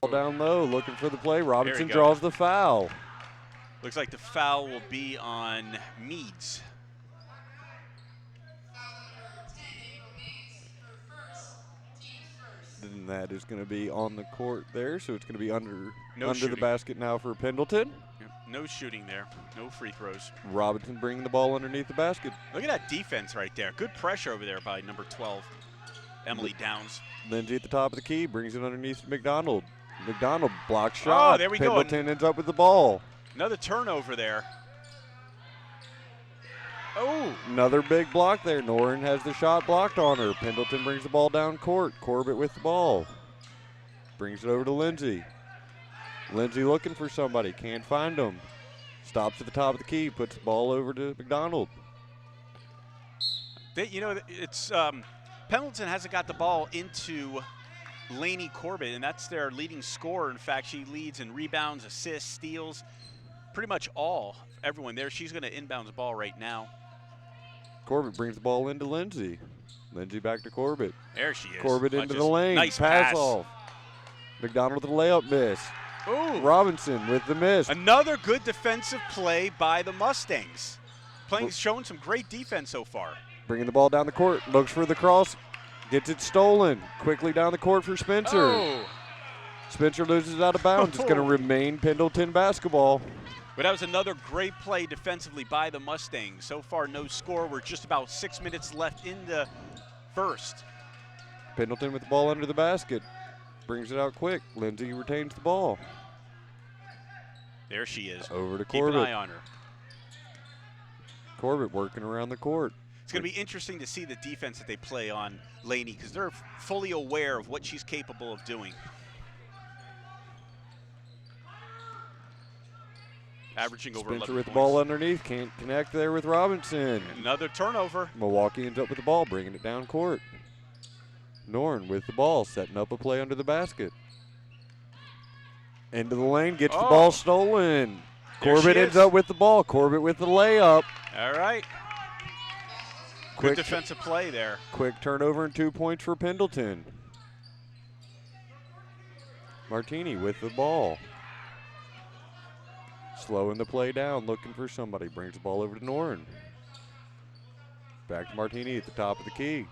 down low, looking for the play. Robinson draws the foul. Looks like the foul will be on Meads. Then that is going to be on the court there, so it's going to be under shooting. the basket now for Pendleton. Yep. No shooting there, no free throws. Robinson bringing the ball underneath the basket. Look at that defense right there. Good pressure over there by number 12, Emily Downs. Lindsay at the top of the key, brings it underneath to McDonald. McDonald blocks shot. Oh, there we go. Pendleton ends up with the ball. Another turnover there. Oh. Another big block there. Noren has the shot blocked on her. Pendleton brings the ball down court. Corbett with the ball. Brings it over to Lindsay. Lindsay looking for somebody. Can't find him. Stops at the top of the key. Puts the ball over to McDonald. It's Pendleton hasn't got the ball into Lainey Corbett, and that's their leading scorer. In fact, she leads in rebounds, assists, steals, pretty much everyone there. She's going to inbound the ball right now. Corbett brings the ball into Lindsay. Lindsay back to Corbett. There she is. Corbett into the lane. Nice pass off. McDonald with the layup miss. Ooh. Robinson with the miss. Another good defensive play by the Mustangs. Showing some great defense so far. Bringing the ball down the court. Looks for the cross. Gets it stolen. Quickly down the court for Spencer. Oh. Spencer loses it out of bounds. It's going to remain Pendleton basketball. But that was another great play defensively by the Mustangs. So far, no score. We're just about 6 minutes left in the first. Pendleton with the ball under the basket. Brings it out quick. Lindsay retains the ball. There she is. Over to Keep Corbett. an eye on her. Corbett working around the court. It's going to be interesting to see the defense that they play on Lainey because they're fully aware of what she's capable of doing. Averaging over 11 Spencer with points. the ball underneath. Can't connect there with Robinson. Another turnover. Milwaukie ends up with the ball, bringing it down court. Norn with the ball, setting up a play under the basket. Into the lane, gets the ball stolen. Corbett ends up with the ball. Corbett with the layup. All right. Good defensive play there. Quick turnover and 2 points for Pendleton. Martini with the ball. Slowing the play down, looking for somebody. Brings the ball over to Noren. Back to Martini at the top of the key.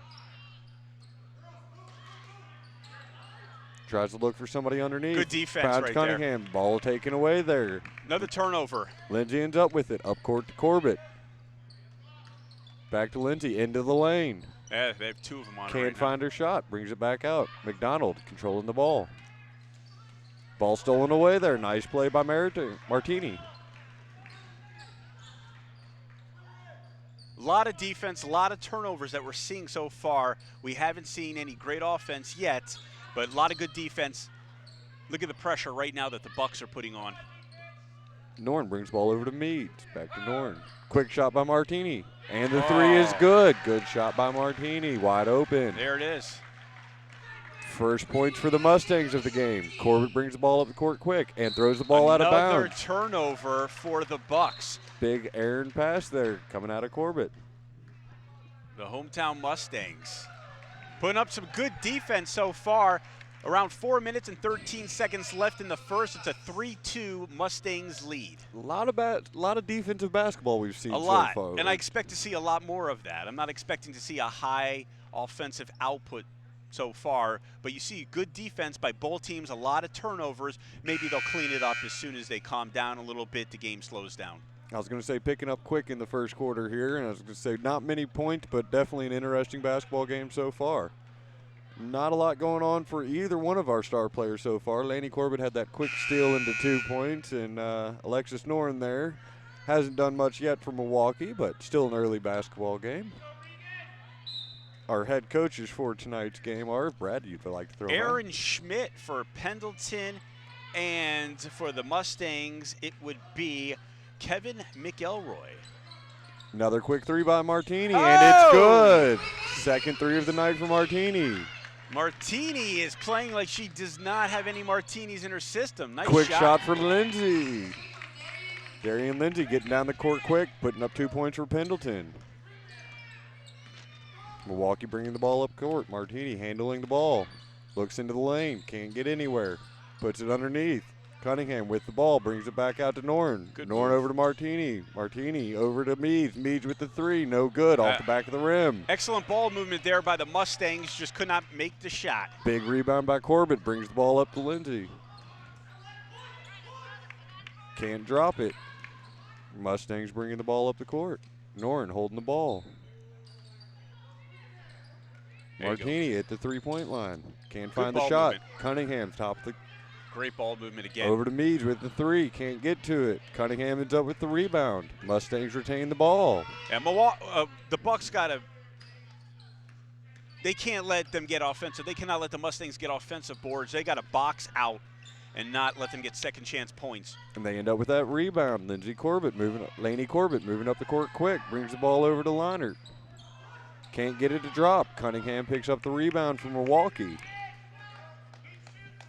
Tries to look for somebody underneath. Good defense Finds right Cunningham. there. Ball taken away there. Another turnover. Lindsay ends up with it. Up court to Corbett. Back to Lindsay. Into the lane. Yeah, they have two of them on Can't right find her shot. Brings it back out. McDonald controlling the ball. Ball stolen away there. Nice play by Martini. A lot of defense, a lot of turnovers that we're seeing so far. We haven't seen any great offense yet, but a lot of good defense. Look at the pressure right now that the Bucks are putting on. Norn brings the ball over to Meads. Back to Norn. Quick shot by Martini. And the three is good. Good shot by Martini. Wide open. There it is. First points for the Mustangs of the game. Corbett brings the ball up the court quick and throws the ball out of bounds. Another turnover for the Bucks. Big errant pass there coming out of Corbett. The hometown Mustangs putting up some good defense so far. Around 4 minutes and 13 seconds left in the first. It's a 3-2 Mustangs lead. A lot of defensive basketball we've seen so far. A lot, and I expect to see a lot more of that. I'm not expecting to see a high offensive output so far, but you see good defense by both teams, a lot of turnovers. Maybe they'll clean it up as soon as they calm down a little bit, the game slows down. I was going to say picking up quick in the first quarter here, and I was going to say not many points, but definitely an interesting basketball game so far. Not a lot going on for either one of our star players so far. Lainey Corbett had that quick steal into 2 points, and Alexis Noren there hasn't done much yet for Milwaukie, but still an early basketball game. Our head coaches for tonight's game are, Brad, you'd like to throw Aaron Schmidt for Pendleton, and for the Mustangs, it would be Kevin McElroy. Another quick three by Martini, and it's good. Second three of the night for Martini. Martini is playing like she does not have any martinis in her system. Nice quick shot for Lindsay. Darian Lindsay getting down the court quick, putting up 2 points for Pendleton. Milwaukie bringing the ball up court. Martini handling the ball. Looks into the lane. Can't get anywhere. Puts it underneath. Cunningham with the ball, brings it back out to Norn. Good Norn move. over to Martini. Martini over to Meads. Meads with the three, no good, off the back of the rim. Excellent ball movement there by the Mustangs, just could not make the shot. Big rebound by Corbett, brings the ball up to Lindsay. Can't drop it. Mustangs bringing the ball up the court. Norn holding the ball. Martini at the three-point line. Can't find the shot. Movement. Cunningham's top of the. Great ball movement again. Over to Meads with the three. Can't get to it. Cunningham ends up with the rebound. Mustangs retain the ball. And the Bucks they can't let them get offensive. They cannot let the Mustangs get offensive boards. They got to box out and not let them get second chance points. And they end up with that rebound. Laney Corbett moving up the court quick. Brings the ball over to Leinert. Can't get it to drop. Cunningham picks up the rebound from Milwaukie.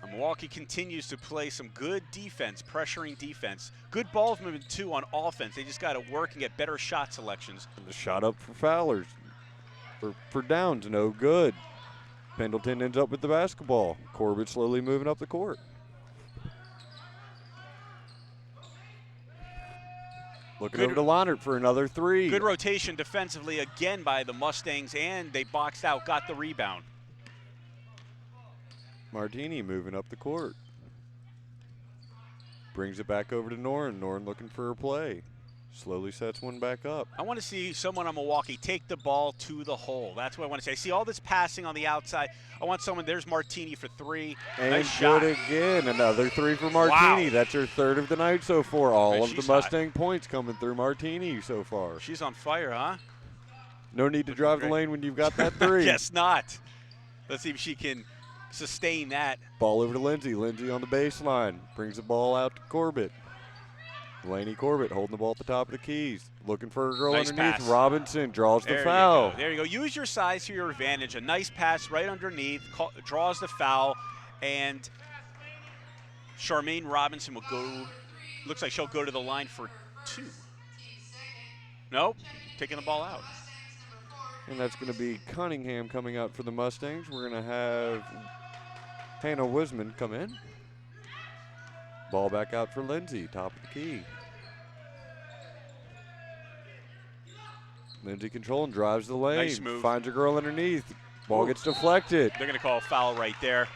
Milwaukee continues to play some good defense, pressuring defense. Good ball movement, too, on offense. They just got to work and get better shot selections. The shot up for Fowlers. For Downs, no good. Pendleton ends up with the basketball. Corbett slowly moving up the court. Looking over to Leinert for another three. Good rotation defensively again by the Mustangs, and they boxed out, got the rebound. Martini moving up the court. Brings it back over to Norn. Norn looking for a play. Slowly sets one back up. I want to see someone on Milwaukee take the ball to the hole. That's what I want to say. I see all this passing on the outside. I want someone. There's Martini for three. And nice shot. good again. Another three for Martini. Wow. That's her third of the night so far. All Man, of the Mustang points coming through Martini so far. She's on fire, huh? No need to drive the lane when you've got that three. Guess not. Let's see if she can sustain that. Ball over to Lindsay. Lindsay on the baseline. Brings the ball out to Corbett. Laney Corbett holding the ball at the top of the keys. Looking for a girl Nice underneath. pass. Robinson draws the There foul. You go. There you go. Use your size to your advantage. A nice pass right underneath. Draws the foul. And Charmaine Robinson will go. Looks like she'll go to the line for two. Nope. Taking the ball out. And that's going to be Cunningham coming out for the Mustangs. We're going to have Hannah Wisman come in. Ball back out for Lindsay, top of the key. Lindsay controlling, drives the lane. Nice move. Finds a girl underneath. Ball gets deflected. They're going to call a foul right there.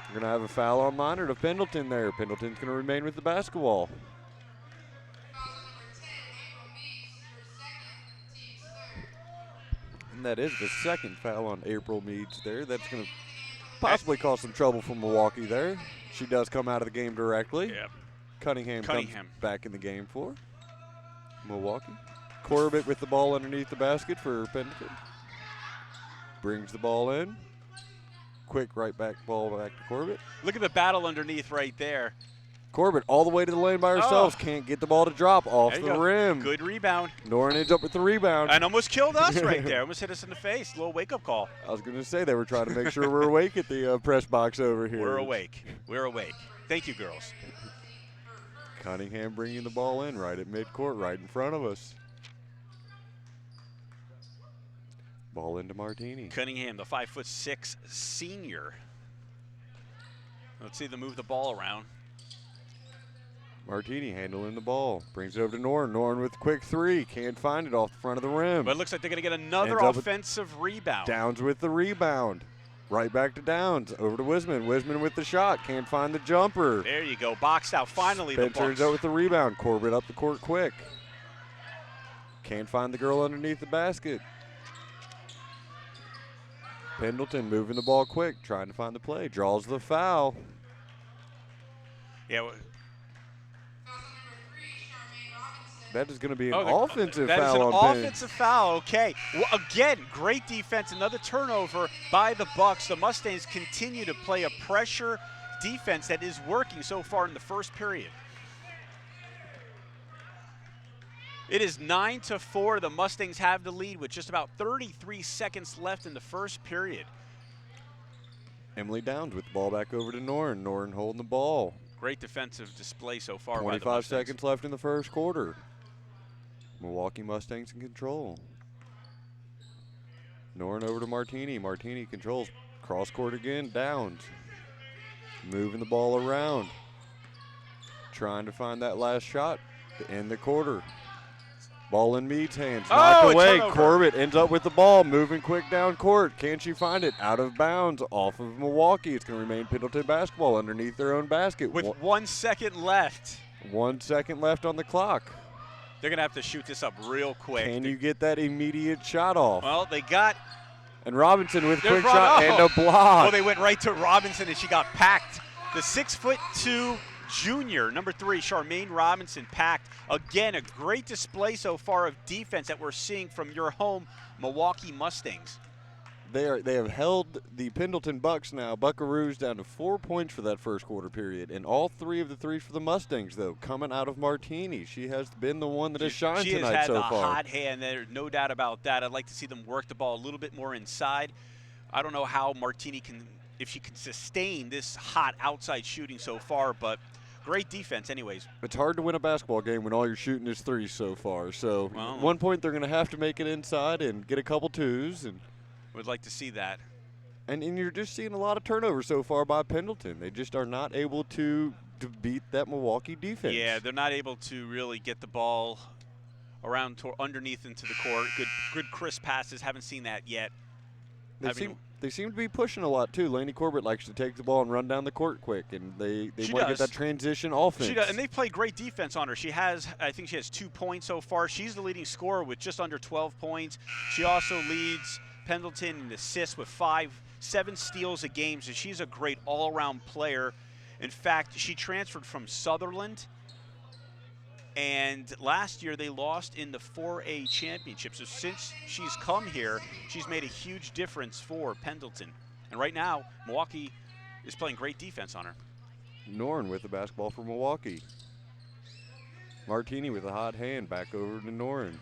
We're going to have a foul on Leinert of Pendleton there. Pendleton's going to remain with the basketball. And that is the second foul on April Meads there. That's going to possibly cause some trouble for Milwaukie there. She does come out of the game directly. Yeah. Cunningham comes back in the game for Milwaukie. Corbett with the ball underneath the basket for Pendleton. Brings the ball in. Quick ball back to Corbett. Look at the battle underneath right there. Corbett all the way to the lane by herself. Can't get the ball to drop off the rim. Good rebound. Norn ends up with the rebound. And almost killed us right there. Almost hit us in the face. A little wake-up call. I was going to say they were trying to make sure we're awake at the press box over here. We're awake. We're awake. Thank you, girls. Cunningham bringing the ball in right at midcourt, right in front of us. Ball into Martini. Cunningham, the 5'6" senior. Let's see them move the ball around. Martini handling the ball. Brings it over to Norn. Norn with a quick three. Can't find it off the front of the rim. But it looks like they're going to get another offensive rebound. Downs with the rebound. Right back to Downs. Over to Wisman. Wisman with the shot. Can't find the jumper. There you go. Boxed out. Finally, the turns Bucks. out with the rebound. Corbett up the court quick. Can't find the girl underneath the basket. Pendleton moving the ball quick, trying to find the play. Draws the foul. Yeah. That is going to be an offensive foul. That is an on offensive foul. Okay. Well, again, great defense. Another turnover by the Bucks. The Mustangs continue to play a pressure defense that is working so far in the first period. It is 9-4. The Mustangs have the lead with just about 33 seconds left in the first period. Emily Downs with the ball back over to Norn. Norn holding the ball. Great defensive display so far. 25 seconds left in the first quarter. Milwaukie Mustangs in control. Norn over to Martini. Martini controls. Cross court again. Downs. moving the ball around, trying to find that last shot to end the quarter. Ball in Mead's hands, knocked away. Corbett ends up with the ball, moving quick down court. Can she find it? Out of bounds, off of Milwaukie. It's going to remain Pendleton basketball underneath their own basket. With 1 second left. 1 second left on the clock. They're going to have to shoot this up real quick. Can you get that immediate shot off? Well, they got. And Robinson with a quick shot and a block. Well, they went right to Robinson, and she got packed. The 6'2" junior, number 3, Charmaine Robinson, packed. Again, a great display so far of defense that we're seeing from your home Milwaukie Mustangs. They have held the Pendleton Bucks now, Buckaroos, down to 4 points for that first quarter period. And all 3 of the threes for the Mustangs, though, coming out of Martini. She has been the one that has shined tonight so far. She has had a hot hand. There's no doubt about that. I'd like to see them work the ball a little bit more inside. I don't know how Martini can, if she can sustain this hot outside shooting so far, but great defense anyways. It's hard to win a basketball game when all you're shooting is threes so far. So at one point they're going to have to make it inside and get a couple twos. And would like to see that. And you're just seeing a lot of turnovers so far by Pendleton. They just are not able to beat that Milwaukie defense. Yeah, they're not able to really get the ball around underneath into the court. Good crisp passes. Haven't seen that yet. They seem to be pushing a lot, too. Laney Corbett likes to take the ball and run down the court quick, and they want to get that transition offense. She does, and they play great defense on her. I think she has 2 points so far. She's the leading scorer with just under 12 points. She also leads Pendleton in assists with 7 steals a game, so she's a great all-around player. In fact, she transferred from Sutherland, and last year they lost in the 4A championship. So since she's come here, she's made a huge difference for Pendleton. And right now, Milwaukie is playing great defense on her. Norn with the basketball for Milwaukie. Martini with a hot hand, back over to Norn.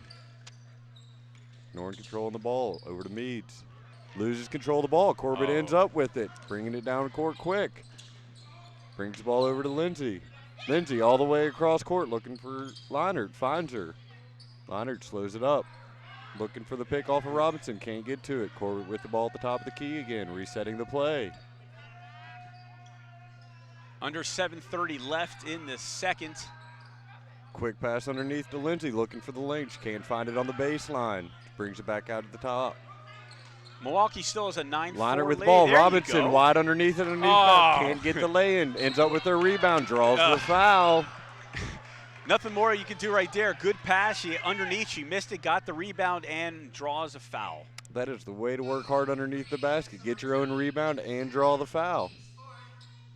Norn controlling the ball, over to Meads. Loses control of the ball, Corbett ends up with it, bringing it down court quick. Brings the ball over to Lindsay. Lindsay all the way across court looking for Leinert, finds her. Leinert slows it up. Looking for the pick off of Robinson, can't get to it. Corbett with the ball at the top of the key again, resetting the play. Under 7:30 left in the second. Quick pass underneath to Lindsay, looking for the lane. She can't find it on the baseline. Brings it back out to the top. Milwaukie still has a 9-4 Leinert with lead. the ball. There Robinson wide underneath it. Can't get the lay-in. Ends up with their rebound. Draws the foul. Nothing more you can do right there. Good pass. She underneath. She missed it, got the rebound, and draws a foul. That is the way to work hard underneath the basket. Get your own rebound and draw the foul.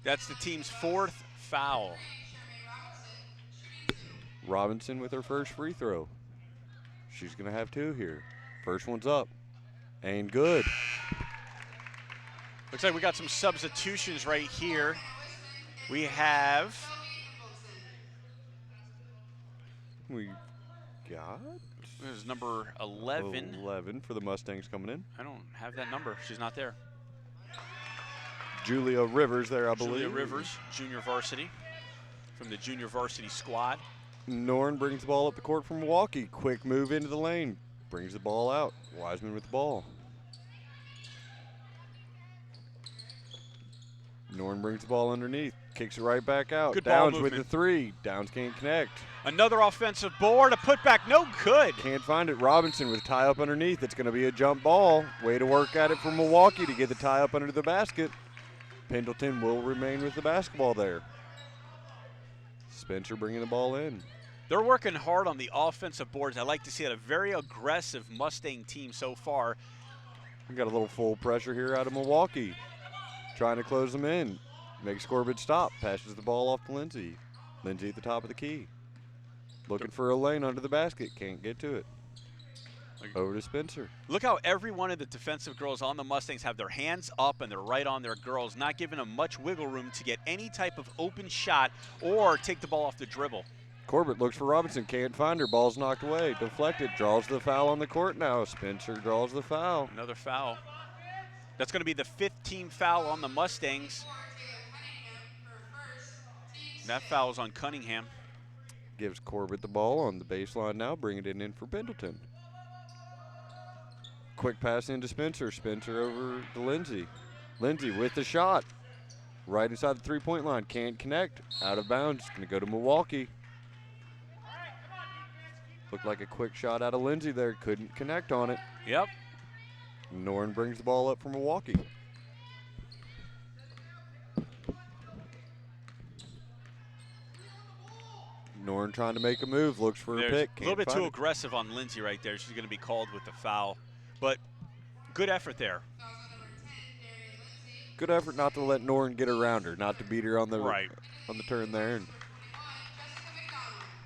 That's the team's 4th foul. Robinson with her first free throw. She's going to have 2 here. First one's up. Ain't good. Looks like we got some substitutions right here. We have. We got. This is number 11. 11 for the Mustangs coming in. I don't have that number. She's not there. Julia Rivers there, I believe. Julia Rivers, junior varsity, from the junior varsity squad. Norn brings the ball up the court from Milwaukie. Quick move into the lane. Brings the ball out. Wiseman with the ball. Norn brings the ball underneath. Kicks it right back out. Good ball Downs with the 3. Downs can't connect. Another offensive board. A putback. No good. Can't find it. Robinson with tie up underneath. It's going to be a jump ball. Way to work at it for Milwaukie to get the tie up under the basket. Pendleton will remain with the basketball there. Spencer bringing the ball in. They're working hard on the offensive boards. I like to see it. A very aggressive Mustang team so far. We got a little full pressure here out of Milwaukie. Trying to close them in. Makes Corbett stop. Passes the ball off to Lindsay. Lindsay at the top of the key. Looking for a lane under the basket. Can't get to it. Over to Spencer. Look how every one of the defensive girls on the Mustangs have their hands up and they're right on their girls, not giving them much wiggle room to get any type of open shot or take the ball off the dribble. Corbett looks for Robinson, can't find her. Ball's knocked away, deflected, draws the foul on the court now. Spencer draws the foul. Another foul. That's going to be the 5th team foul on the Mustangs. That foul is on Cunningham. Gives Corbett the ball on the baseline now, bringing it in for Pendleton. Quick pass into Spencer. Spencer over to Lindsay. Lindsay with the shot. Right inside the three-point line. Can't connect. Out of bounds. Going to go to Milwaukie. Looked like a quick shot out of Lindsay there. Couldn't connect on it. Yep. Norn brings the ball up for Milwaukie. Norn trying to make a move. Looks for a pick. A little bit too aggressive on Lindsay right there. She's going to be called with the foul. But good effort there. Good effort not to let Norn get around her, not to beat her on the turn there. And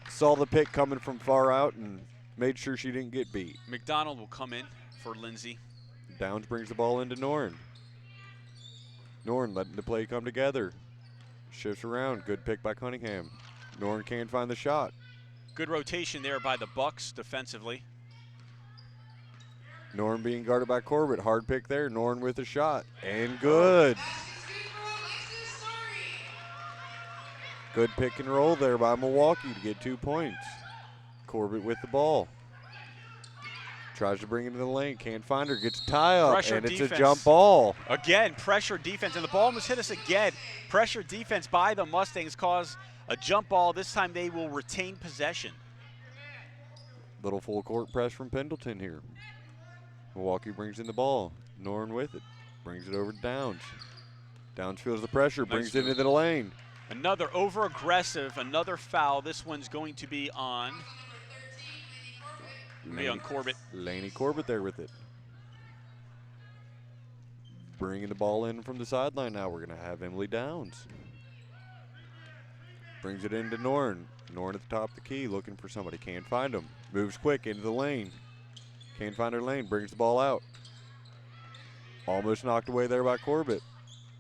saw the pick coming from far out and made sure she didn't get beat. McDonald will come in for Lindsay. Downs brings the ball into Norn. Norn letting the play come together. Shifts around. Good pick by Cunningham. Norn can't find the shot. Good rotation there by the Bucks defensively. Norn being guarded by Corbett. Hard pick there. Norn with a shot. And good. Good pick and roll there by Milwaukie to get 2 points. Corbett with the ball. Tries to bring it into the lane. Can't find her. Gets a tie up. Pressure and defense. It's a jump ball. Again, pressure defense. And the ball almost hit us again. Pressure defense by the Mustangs caused a jump ball. This time they will retain possession. Little full court press from Pendleton here. Milwaukie brings in the ball. Norn with it. Brings it over to Downs. Downs feels the pressure. Brings it into the lane. Another over-aggressive, another foul. This one's going to be on Corbett. Laney Corbett there with it. Bringing the ball in from the sideline now. We're going to have Emily Downs. Brings it into Norn. Norn at the top of the key looking for somebody. Can't find him. Moves quick into the lane. Can't find her lane. Brings the ball out. Almost knocked away there by Corbett.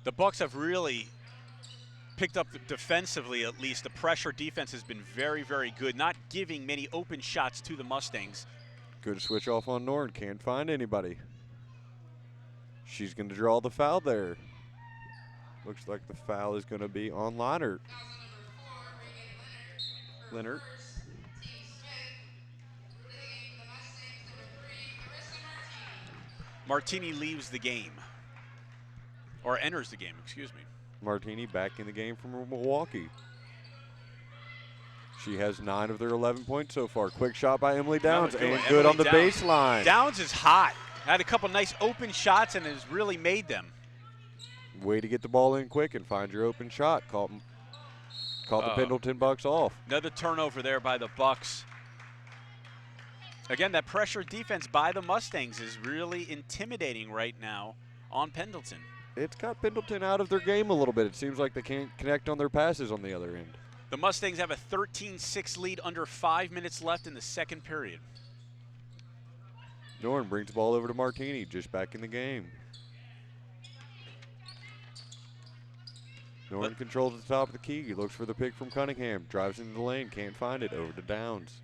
The Bucks have really picked up defensively, at least. The pressure defense has been very, very good, not giving many open shots to the Mustangs. Good switch off on Norn. Can't find anybody. She's going to draw the foul there. Looks like the foul is going to be on Leonard. Martini leaves the game, or enters the game, excuse me. Martini back in the game from Milwaukie. She has 9 of their 11 points so far. Quick shot by Emily Downs, and good on the baseline. Downs is hot. Had a couple nice open shots and has really made them. Way to get the ball in quick and find your open shot. Caught the Pendleton Bucks off. Another turnover there by the Bucks. Again, that pressure defense by the Mustangs is really intimidating right now on Pendleton. It's got Pendleton out of their game a little bit. It seems like they can't connect on their passes on the other end. The Mustangs have a 13-6 lead under 5 minutes left in the second period. Norn brings the ball over to Martini, just back in the game. Norn controls at the top of the key. He looks for the pick from Cunningham. Drives into the lane, can't find it. Over to Downs.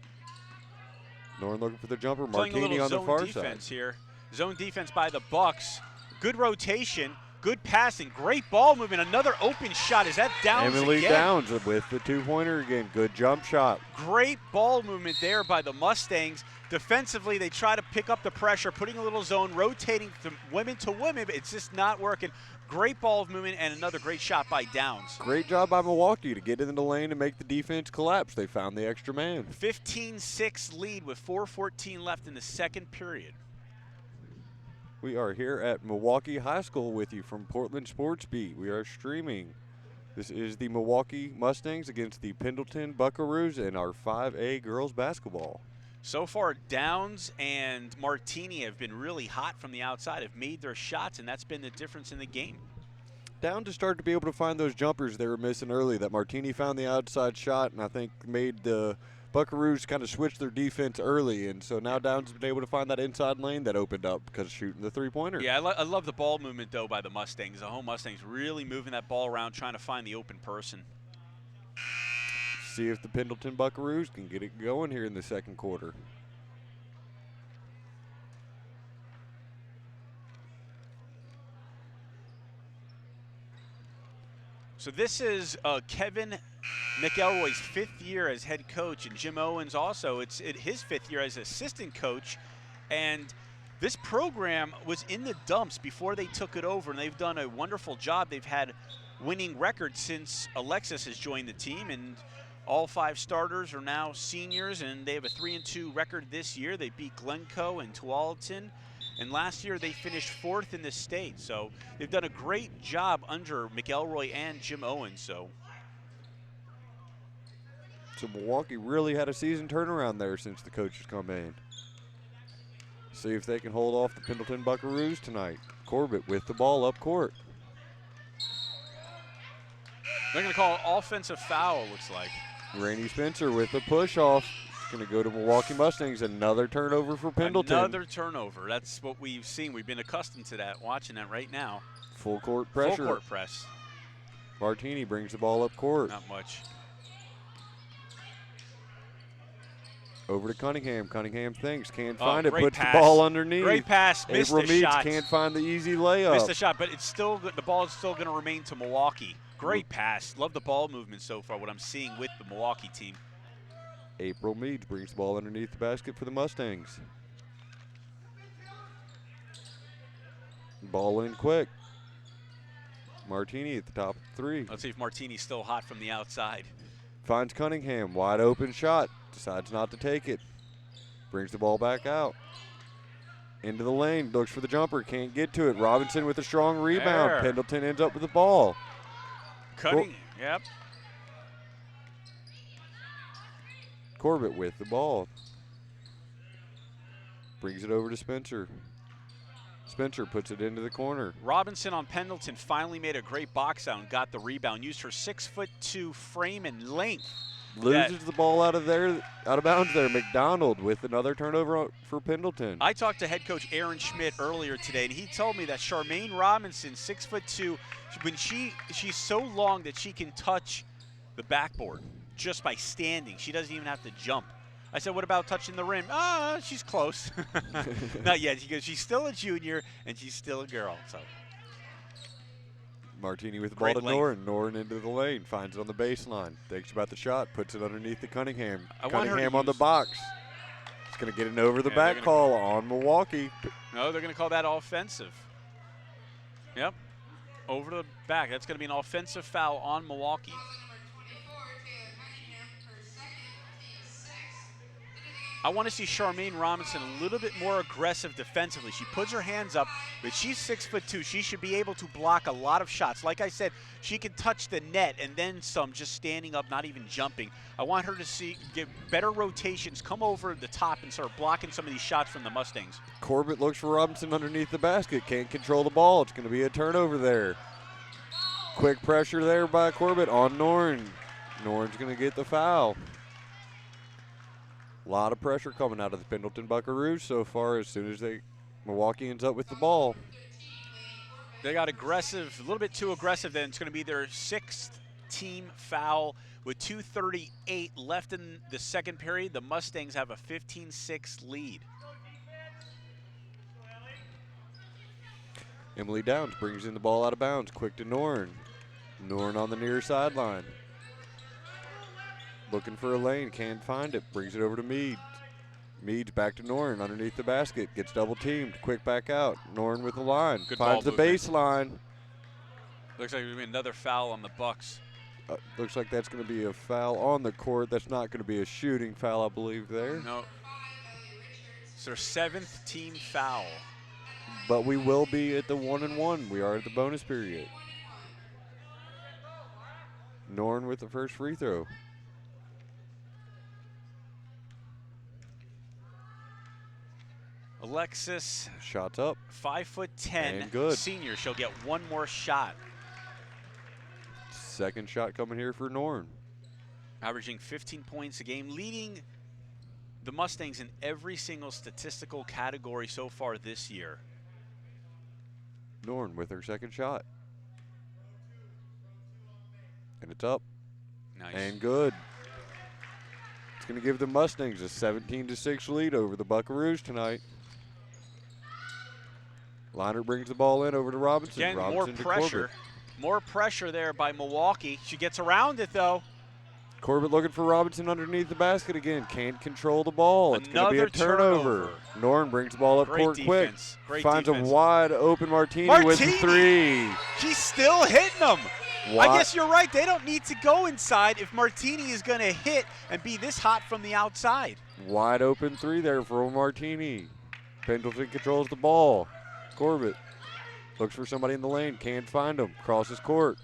Norn looking for the jumper. Martini on the far side. Here. Zone defense by the Bucks. Good rotation, good passing, great ball movement. Another open shot. Is that Downs Emily again? Downs with the 2-pointer again. Good jump shot. Great ball movement there by the Mustangs. Defensively, they try to pick up the pressure, putting a little zone, rotating from women to women, but it's just not working. Great ball movement and another great shot by Downs. Great job by Milwaukie to get into the lane and make the defense collapse. They found the extra man. 15-6 lead with 4:14 left in the second period. We are here at Milwaukie High School with you from Portland Sports Beat. We are streaming. This is the Milwaukie Mustangs against the Pendleton Buckaroos in our 5A girls basketball. So far, Downs and Martini have been really hot from the outside, have made their shots, and that's been the difference in the game. Downs has started to be able to find those jumpers they were missing early. That Martini found the outside shot, and I think made the Buckaroos kind of switch their defense early, and so now Downs has been able to find that inside lane that opened up because of shooting the three-pointer. Yeah, I love the ball movement, though, by the Mustangs. The home Mustangs really moving that ball around, trying to find the open person. See if the Pendleton Buckaroos can get it going here in the second quarter. So this is Kevin McElroy's 5th year as head coach, and Jim Owens also. It's his 5th year as assistant coach, and this program was in the dumps before they took it over, and they've done a wonderful job. They've had winning record since Alexis has joined the team, and all 5 starters are now seniors, and they have a 3-2 record this year. They beat Glencoe and Tualatin, and last year they finished 4th in the state. So they've done a great job under McElroy and Jim Owens. So Milwaukee really had a season turnaround there since the coaches come in. See if they can hold off the Pendleton Buckaroos tonight. Corbett with the ball up court. they're going to call an offensive foul, it looks like. Rainey Spencer with the push off. Going to go to Milwaukee Mustangs. Another turnover for Pendleton. Another turnover. That's what we've seen. We've been accustomed to that, watching that right now. Full court pressure. Full court press. Martini brings the ball up court. Not much. Over to Cunningham. Cunningham thinks, can't find it, puts pass. The ball underneath. Great pass, missed April the Meads shot. can't find the easy layup. Missed the shot, but it's still the ball is still going to remain to Milwaukee. Great pass. Love the ball movement so far, what I'm seeing with the Milwaukee team. April Meads brings the ball underneath the basket for the Mustangs. Ball in quick. Martini at the top of 3. Let's see if Martini's still hot from the outside. Finds Cunningham, wide open shot. Decides not to take it. Brings the ball back out. Into the lane, looks for the jumper, can't get to it. Robinson with a strong rebound. There. Pendleton ends up with the ball. Cutting, yep. Corbett with the ball. Brings it over to Spencer. Spencer puts it into the corner. Robinson on Pendleton finally made a great box out and got the rebound. Used her 6'2" frame and length. Loses the ball out of bounds there. McDonald with another turnover for Pendleton. I talked to head coach Aaron Schmidt earlier today, and he told me that Charmaine Robinson, 6'2", when she's so long that she can touch the backboard just by standing. She doesn't even have to jump. I said, what about touching the rim? She's close. Not yet. She goes, she's still a junior, and she's still a girl. So Martini with the ball to Noren. Noren into the lane, finds it on the baseline. Thinks about the shot, puts it underneath the Cunningham. Cunningham on the box. It's going to get an over the back call on Milwaukee. No, they're going to call that offensive. Yep, over the back. That's going to be an offensive foul on Milwaukee. I want to see Charmaine Robinson a little bit more aggressive defensively. She puts her hands up, but she's 6'2". She should be able to block a lot of shots. Like I said, she can touch the net and then some, just standing up, not even jumping. I want her to get better rotations, come over the top and start blocking some of these shots from the Mustangs. Corbett looks for Robinson underneath the basket. Can't control the ball. It's going to be a turnover there. Quick pressure there by Corbett on Noren. Noren's going to get the foul. A lot of pressure coming out of the Pendleton Buckaroos so far. As soon as Milwaukee ends up with the ball. They got aggressive, a little bit too aggressive. Then it's going to be their 6th team foul with 2:38 left in the second period. The Mustangs have a 15-6 lead. Emily Downs brings in the ball out of bounds. Quick to Noren. Noren on the near sideline. Looking for a lane, can't find it. Brings it over to Meads. Meads back to Noren underneath the basket. Gets double teamed. Quick back out. Noren with the line. Good finds the movement. baseline. Looks like there's going to be another foul on the Bucks. Looks like that's going to be a foul on the court. That's not going to be a shooting foul, I believe, there. No. It's their 7th team foul. But we will be at the 1-1. We are at the bonus period. Noren with the first free throw. Alexis, shots up. 5'10", and good. Senior. She'll get one more shot. Second shot coming here for Noren. Averaging 15 points a game, leading the Mustangs in every single statistical category so far this year. Noren with her second shot. And it's up. Nice. And good. It's going to give the Mustangs a 17-6 lead over the Buckaroos tonight. Liner brings the ball in over to Robinson. Again, Robinson more pressure. More pressure there by Milwaukee. She gets around it, though. Corbett looking for Robinson underneath the basket again. Can't control the ball. It's going to be a turnover. Noren brings the ball up court quick. Great Finds defense. A wide open Martini with the three. She's still hitting them. I guess you're right. They don't need to go inside if Martini is going to hit and be this hot from the outside. Wide open three there for Martini. Pendleton controls the ball. Corbett looks for somebody in the lane. Can't find him. Crosses court.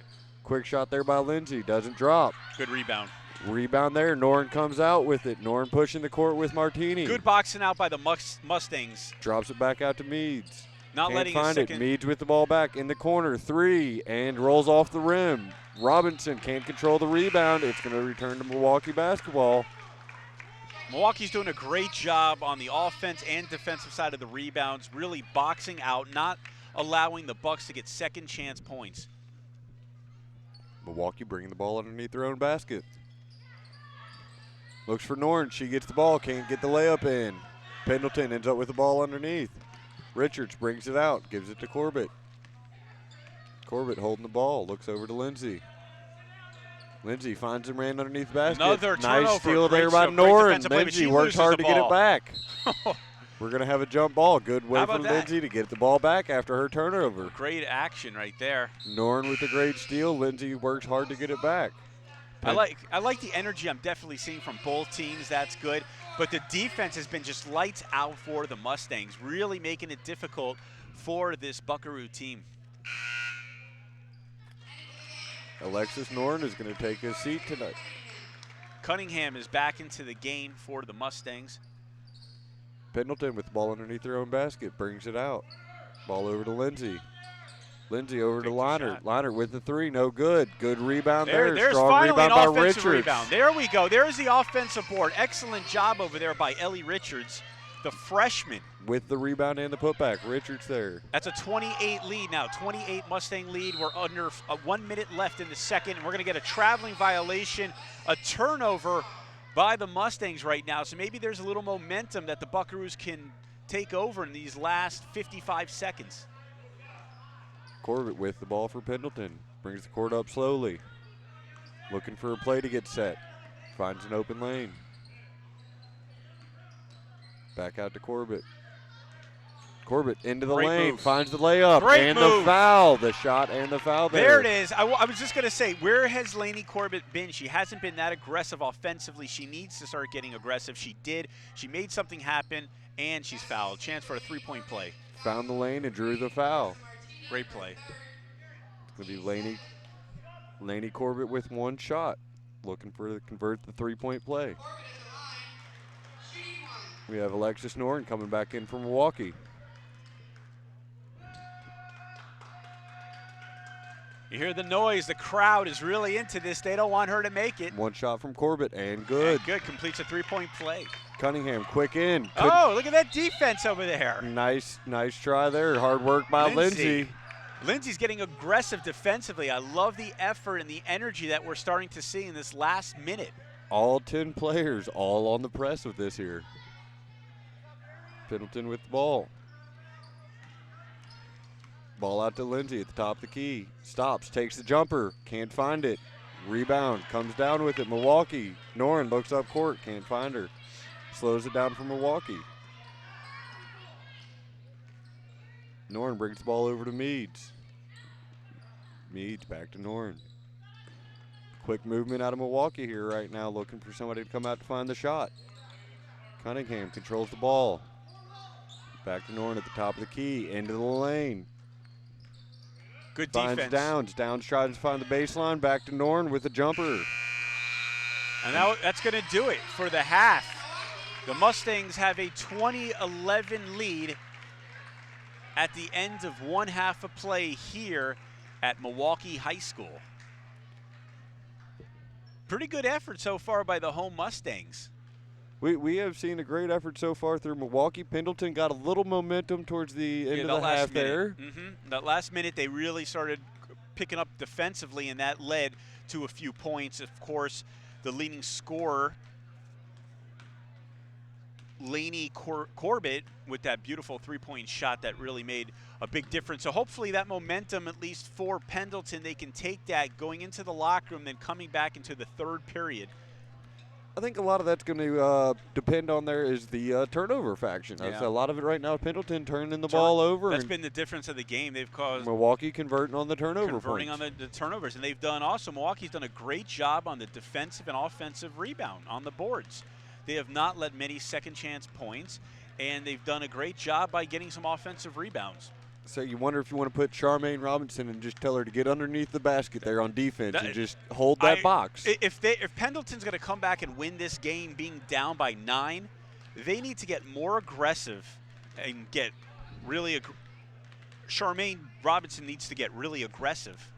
Quick shot there by Lindsay. Doesn't drop. Good rebound. Rebound there. Norn comes out with it. Norn pushing the court with Martini. Good boxing out by the Mustangs. Drops it back out to Meads. Not Can't letting find a it. second. Meads with the ball back in the corner. Three and rolls off the rim. Robinson can't control the rebound. It's going to return to Milwaukee basketball. Milwaukee's doing a great job on the offense and defensive side of the rebounds, really boxing out, not allowing the Bucks to get second chance points. Milwaukee bringing the ball underneath their own basket. Looks for Norn. She gets the ball. Can't get the layup in. Pendleton ends up with the ball underneath. Richards brings it out. Gives it to Corbett. Corbett holding the ball. Looks over to Lindsay. Lindsay finds him ran underneath the basket. Another turnover. Nice steal Great there by show. Great Norn. defensive play, but Lindsay she works loses hard the to get it ball. back. We're going to have a jump ball. Good way How for about that? Lindsay to get the ball back after her turnover. Great action right there. Norn with a great steal. Lindsay works hard to get it back. I like the energy I'm definitely seeing from both teams. That's good. But the defense has been just lights out for the Mustangs, really making it difficult for this Buckaroo team. Alexis Norn is going to take his seat tonight. Cunningham is back into the game for the Mustangs. Pendleton with the ball underneath their own basket, brings it out. Ball over to Lindsay. Lindsay over to Leinert. Leinert with the three, no good. Good rebound there. There's Strong finally rebound an by offensive Richards. rebound. There we go. There's the offensive board. Excellent job over there by Ellie Richards, the freshman. With the rebound and the putback, Richards there. That's a 28 lead now, 28 Mustang lead. We're under 1 minute left in the second. We're going to get a traveling violation, a turnover by the Mustangs right now. So maybe there's a little momentum that the Buckaroos can take over in these last 55 seconds. Corbett with the ball for Pendleton. Brings the court up slowly. Looking for a play to get set. Finds an open lane. Back out to Corbett. Corbett into the Great lane, move. finds the layup, Great and move. the foul. The shot and the foul there. There it is. I was just going to say, where has Lainey Corbett been? She hasn't been that aggressive offensively. She needs to start getting aggressive. She did. She made something happen, and she's fouled. Chance for a three-point play. Found the lane and drew the foul. Great play. It's going to be Lainey Corbett with one shot, looking to convert the three-point play. We have Alexis Norn coming back in from Milwaukee. You hear the noise. The crowd is really into this. They don't want her to make it. One shot from Corbett, and good. And good. Completes a three-point play. Cunningham, quick in. Oh, look at that defense over there. Nice try there. Hard work by Lindsay. Lindsay's getting aggressive defensively. I love the effort and the energy that we're starting to see in this last minute. All 10 players all on the press with this here. Pendleton with the ball. Ball out to Lindsay at the top of the key. Stops, takes the jumper, can't find it. Rebound, comes down with it. Milwaukee. Norn looks up court, can't find her. Slows it down for Milwaukee. Norn brings the ball over to Meads. Meads back to Norn. Quick movement out of Milwaukee here right now, looking for somebody to come out to find the shot. Cunningham controls the ball. Back to Norn at the top of the key, into the lane. Good Finds defense. Downs. Downs tries to find the baseline. Back to Norn with the jumper. And now that's going to do it for the half. The Mustangs have a 20-11 lead at the end of one half of play here at Milwaukie High School. Pretty good effort so far by the home Mustangs. We have seen a great effort so far through Milwaukee. Pendleton got a little momentum towards the end of the half there. That last minute, they really started picking up defensively, and that led to a few points. Of course, the leading scorer, Lainey Corbett, with that beautiful three-point shot that really made a big difference. So hopefully that momentum, at least for Pendleton, they can take that going into the locker room, then coming back into the third period. I think a lot of that's going to depend on the turnover faction. Yeah. A lot of it right now, Pendleton turning the ball over. That's been the difference of the game. They've caused Milwaukie converting on the turnover converting points. on the turnovers, and they've done also. Milwaukee's done a great job on the defensive and offensive rebound on the boards. They have not let many second chance points, and they've done a great job by getting some offensive rebounds. So you wonder if you want to put Charmaine Robinson and just tell her to get underneath the basket there on defense and just hold that box. If Pendleton's going to come back and win this game being down by 9, they need to get more aggressive and get really Charmaine Robinson needs to get really aggressive.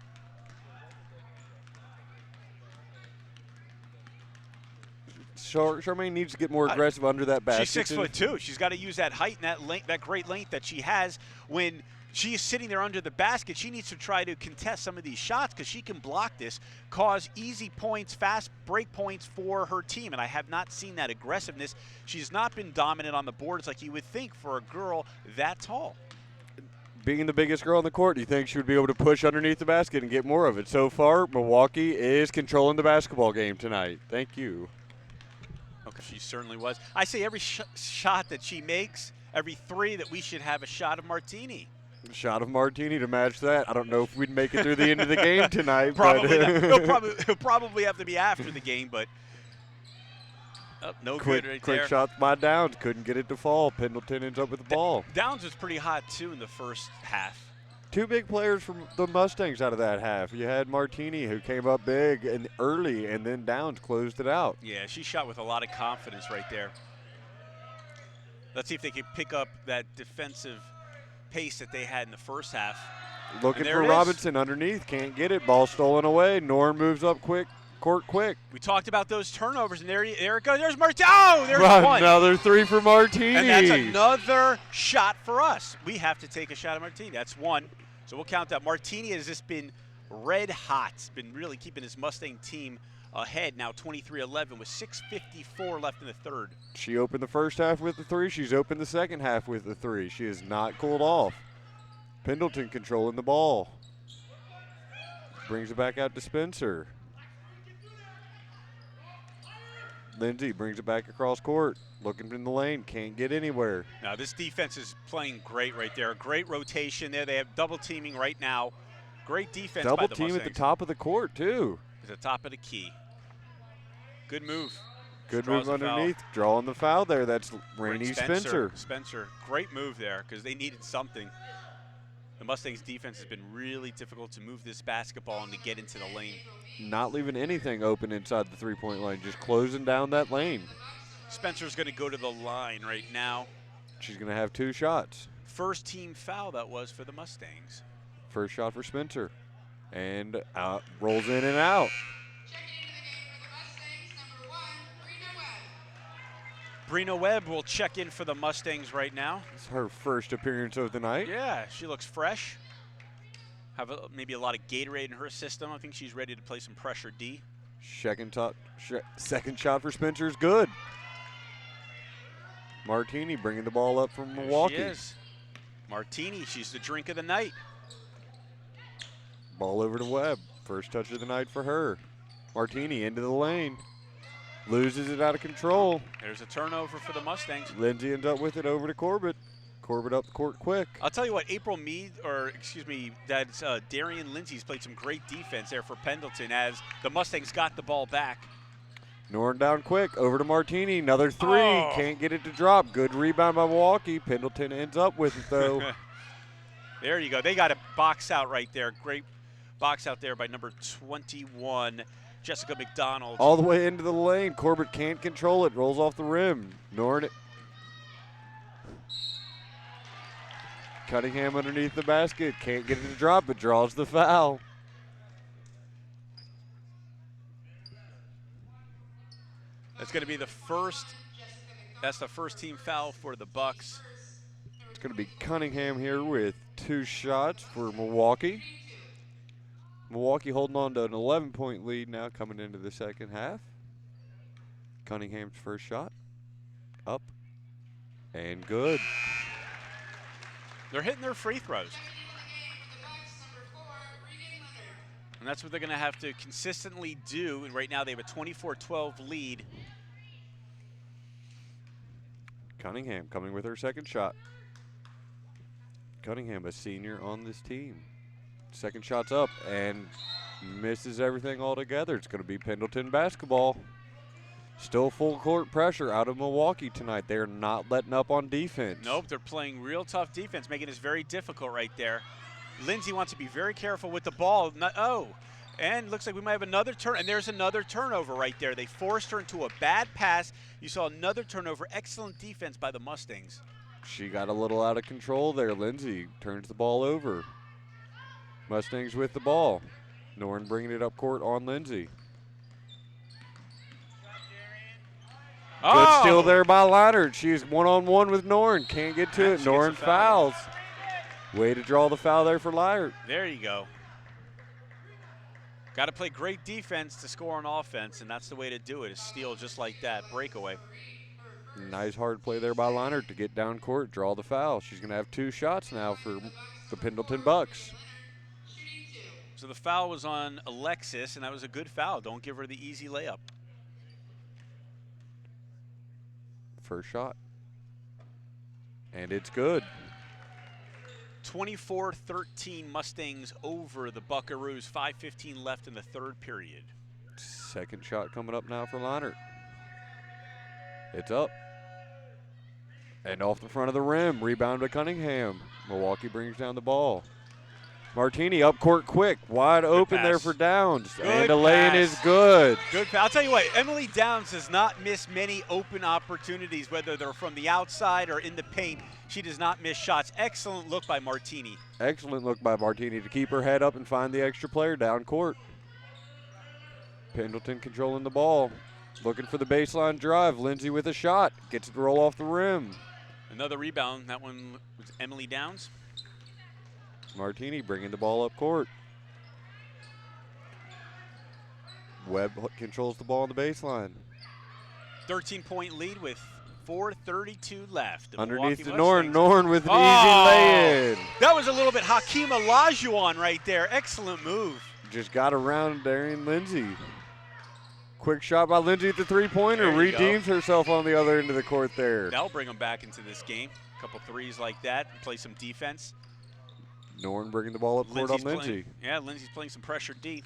Charmaine needs to get more aggressive under that basket. She's 6'2". She's got to use that height and that length, that great length that she has when she is sitting there under the basket. She needs to try to contest some of these shots because she can block this, cause easy points, fast break points for her team. And I have not seen that aggressiveness. She's not been dominant on the boards like you would think for a girl that tall. Being the biggest girl on the court, do you think she would be able to push underneath the basket and get more of it? So far, Milwaukie is controlling the basketball game tonight. Thank you. Okay, she certainly was. I say every shot that she makes, every 3, that we should have a shot of martini. Shot of martini to match that. I don't know if we'd make it through the end of the game tonight. Probably but not. It'll probably have to be after the game, but no good right there. Quick shots by Downs. Couldn't get it to fall. Pendleton ends up with the ball. Downs was pretty hot, too, in the first half. 2 big players from the Mustangs out of that half. You had Martini, who came up big and early, and then Downs closed it out. Yeah, she shot with a lot of confidence right there. Let's see if they can pick up that defensive pace that they had in the first half. Looking for Robinson underneath. Can't get it. Ball stolen away. Norn moves up quick. Court quick. We talked about those turnovers, and there it goes. There's Martini. Oh, there's one. Another 3 for Martini. And that's another shot for us. We have to take a shot at Martini. That's 1. So we'll count that. Martini has just been red hot. Been really keeping his Mustang team ahead now, 23-11 with 6:54 left in the third. She opened the first half with the 3. She's opened the second half with the 3. She has not cooled off. Pendleton controlling the ball. Brings it back out to Spencer. Lindsay brings it back across court. Looking in the lane. Can't get anywhere. Now this defense is playing great right there. Great rotation there. They have double teaming right now. Great defense by the Mustangs. Double team at the top of the court, too. At the top of the key. Good move. Good move underneath. Drawing the foul there. That's Rainey Spencer. Spencer. Great move there because they needed something. The Mustangs defense has been really difficult to move this basketball and to get into the lane. Not leaving anything open inside the three-point line, just closing down that lane. Spencer's going to go to the line right now. She's going to have 2 shots. First team foul that was for the Mustangs. First shot for Spencer. And out, rolls in and out. Brina Webb will check in for the Mustangs right now. It's her first appearance of the night. Yeah, she looks fresh. Have maybe a lot of Gatorade in her system. I think she's ready to play some pressure D. Second shot for Spencer is good. Martini bringing the ball up from Milwaukie. She is. Martini, she's the drink of the night. Ball over to Webb. First touch of the night for her. Martini into the lane. Loses it out of control. There's a turnover for the Mustangs. Lindsay ends up with it over to Corbett. Corbett up the court quick. I'll tell you what, that's Darian Lindsay's played some great defense there for Pendleton as the Mustangs got the ball back. Norn down quick, over to Martini, another 3, Can't get it to drop. Good rebound by Milwaukie. Pendleton ends up with it though. There you go, they got a box out right there. Great box out there by number 21, Jessica McDonald. All the way into the lane, Corbett can't control it, rolls off the rim. Norn Cunningham underneath the basket, can't get it to drop, but draws the foul. That's going to be the first team foul for the Bucks. It's going to be Cunningham here with 2 shots for Milwaukie. Milwaukie holding on to an 11-point lead now coming into the second half. Cunningham's first shot, up, and good. They're hitting their free throws. And that's what they're going to have to consistently do. And right now they have a 24-12 lead Cunningham coming with her second shot. Cunningham, a senior on this team. Second shot's up and misses everything altogether. It's going to be Pendleton basketball. Still full court pressure out of Milwaukie tonight. They're not letting up on defense. Nope, they're playing real tough defense, making this very difficult right there. Lindsay wants to be very careful with the ball. And looks like we might have another turn, and there's another turnover right there. They forced her into a bad pass. You saw another turnover. Excellent defense by the Mustangs. She got a little out of control there. Lindsay turns the ball over. Mustangs with the ball. Norn bringing it up court on Lindsay. Good steal there by Leinert. She's one-on-one with Norn. Can't get to it. Norn fouls. Way to draw the foul there for Leinert. There you go. Got to play great defense to score on offense, and that's the way to do it, is steal just like that, breakaway. Nice hard play there by Leinert to get down court, draw the foul. She's going to have 2 shots now for the Pendleton Bucks. So the foul was on Alexis, and that was a good foul. Don't give her the easy layup. First shot. And it's good. 24-13 Mustangs over the Buckaroos. 5:15 left in the third period. Second shot coming up now for Leinert. It's up. And off the front of the rim. Rebound to Cunningham. Milwaukie brings down the ball. Martini up court quick. Wide open there for Downs. And the lane is good. Good pass. I'll tell you what, Emily Downs does not miss many open opportunities, whether they're from the outside or in the paint. She does not miss shots. Excellent look by Martini. Excellent look by Martini to keep her head up and find the extra player down court. Pendleton controlling the ball. Looking for the baseline drive. Lindsay with a shot. Gets it to roll off the rim. Another rebound. That one was Emily Downs. Martini bringing the ball up court. Webb controls the ball on the baseline. 13-point lead with 4:32 left. Underneath to Norn. Norn with an easy lay-in. That was a little bit Hakeem Olajuwon right there. Excellent move. Just got around Darian Lindsay. Quick shot by Lindsay at the three-pointer. Redeems herself on the other end of the court there. That'll bring them back into this game. A couple threes like that. Play some defense. Norn bringing the ball up court on Lindsay. Lindsay's playing some pressure D.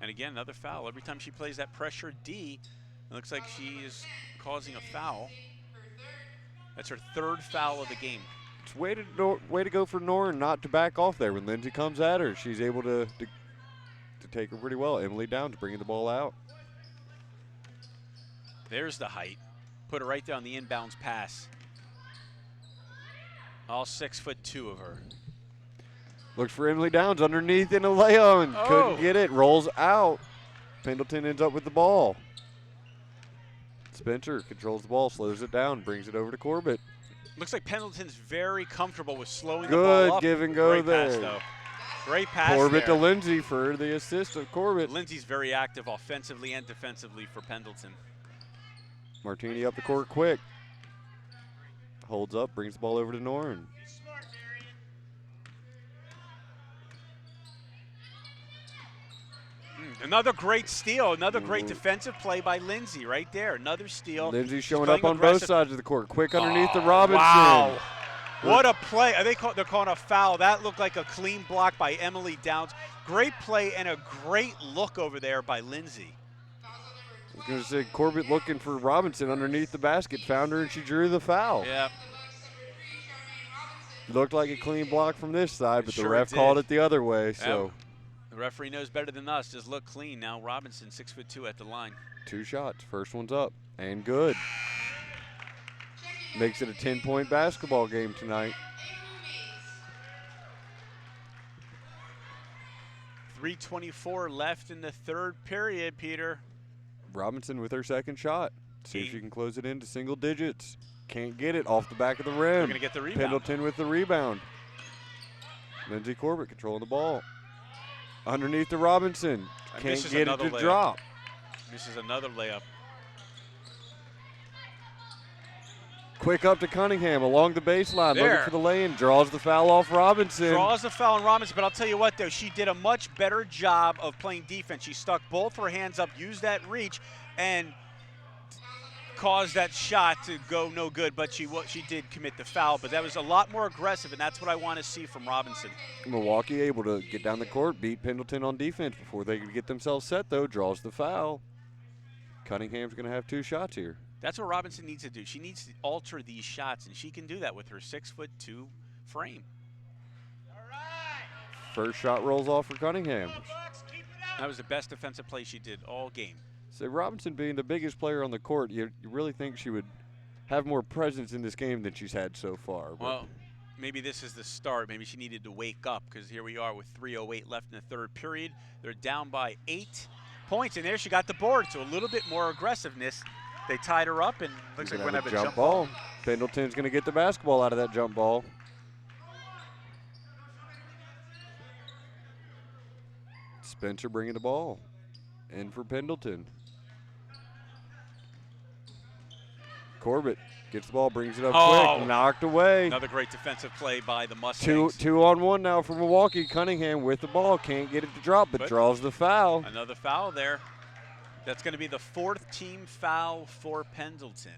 And again, another foul. Every time she plays that pressure D, it looks like she is causing a foul. That's her third foul of the game. It's way to go for Norn not to back off there. When Lindsay comes at her, she's able to take her pretty well. Emily Downs bringing the ball out. There's the height. Put her right there on the inbounds pass. All 6'2" of her. Looks for Emily Downs underneath in a lay-on. Couldn't get it. Rolls out. Pendleton ends up with the ball. Spencer controls the ball, slows it down, brings it over to Corbett. Looks like Pendleton's very comfortable with slowing the ball up. Good give and go Great there. Pass, though. Great pass Corbett there. to Lindsay for the assist of Corbett. Lindsay's very active offensively and defensively for Pendleton. Martini up the court quick. Holds up, brings the ball over to Norn. Another great steal, another great defensive play by Lindsay right there. Another steal. Lindsay showing up on both sides of the court. Quick underneath the Robinson. Wow. What a play. They're calling a foul. That looked like a clean block by Emily Downs. Great play and a great look over there by Lindsay. I was going to say, Corbett looking for Robinson underneath the basket. Found her and she drew the foul. Yeah. Looked like a clean block from this side, but the ref called it the other way. So the referee knows better than us. Just look clean. Now Robinson, 6'2" at the line. 2 shots. First one's up and good. Makes it a 10-point basketball game tonight. 3:24 left in the third period, Peter. Robinson with her second shot. See if she can close it into single digits. Can't get it off the back of the rim. We're going to get the rebound. Pendleton with the rebound. Lindsay Corbett controlling the ball. Underneath the Robinson. Can't get it to drop. Misses another layup. Quick up to Cunningham along the baseline. Looking for the lane. Draws the foul off Robinson. Draws the foul on Robinson, but I'll tell you what, though. She did a much better job of playing defense. She stuck both her hands up, used that reach, and caused that shot to go no good, but she did commit the foul. But that was a lot more aggressive, and that's what I want to see from Robinson. Milwaukie able to get down the court, beat Pendleton on defense before they could get themselves set, though. Draws the foul. Cunningham's going to have 2 shots here. That's what Robinson needs to do. She needs to alter these shots, and she can do that with her 6'2" frame. First shot rolls off for Cunningham. That was the best defensive play she did all game. So Robinson being the biggest player on the court, you really think she would have more presence in this game than she's had so far. Well, maybe this is the start. Maybe she needed to wake up, because here we are with 3:08 left in the third period. They're down by 8 points, and there she got the board. So a little bit more aggressive-ness. They tied her up, and looks like we're going to have a jump ball. Pendleton's going to get the basketball out of that jump ball. Spencer bringing the ball in for Pendleton. Corbett gets the ball, brings it up quick, knocked away. Another great defensive play by the Mustangs. 2-on-1 now for Milwaukie. Cunningham with the ball, can't get it to drop, but draws the foul. Another foul there. That's going to be the 4th team foul for Pendleton.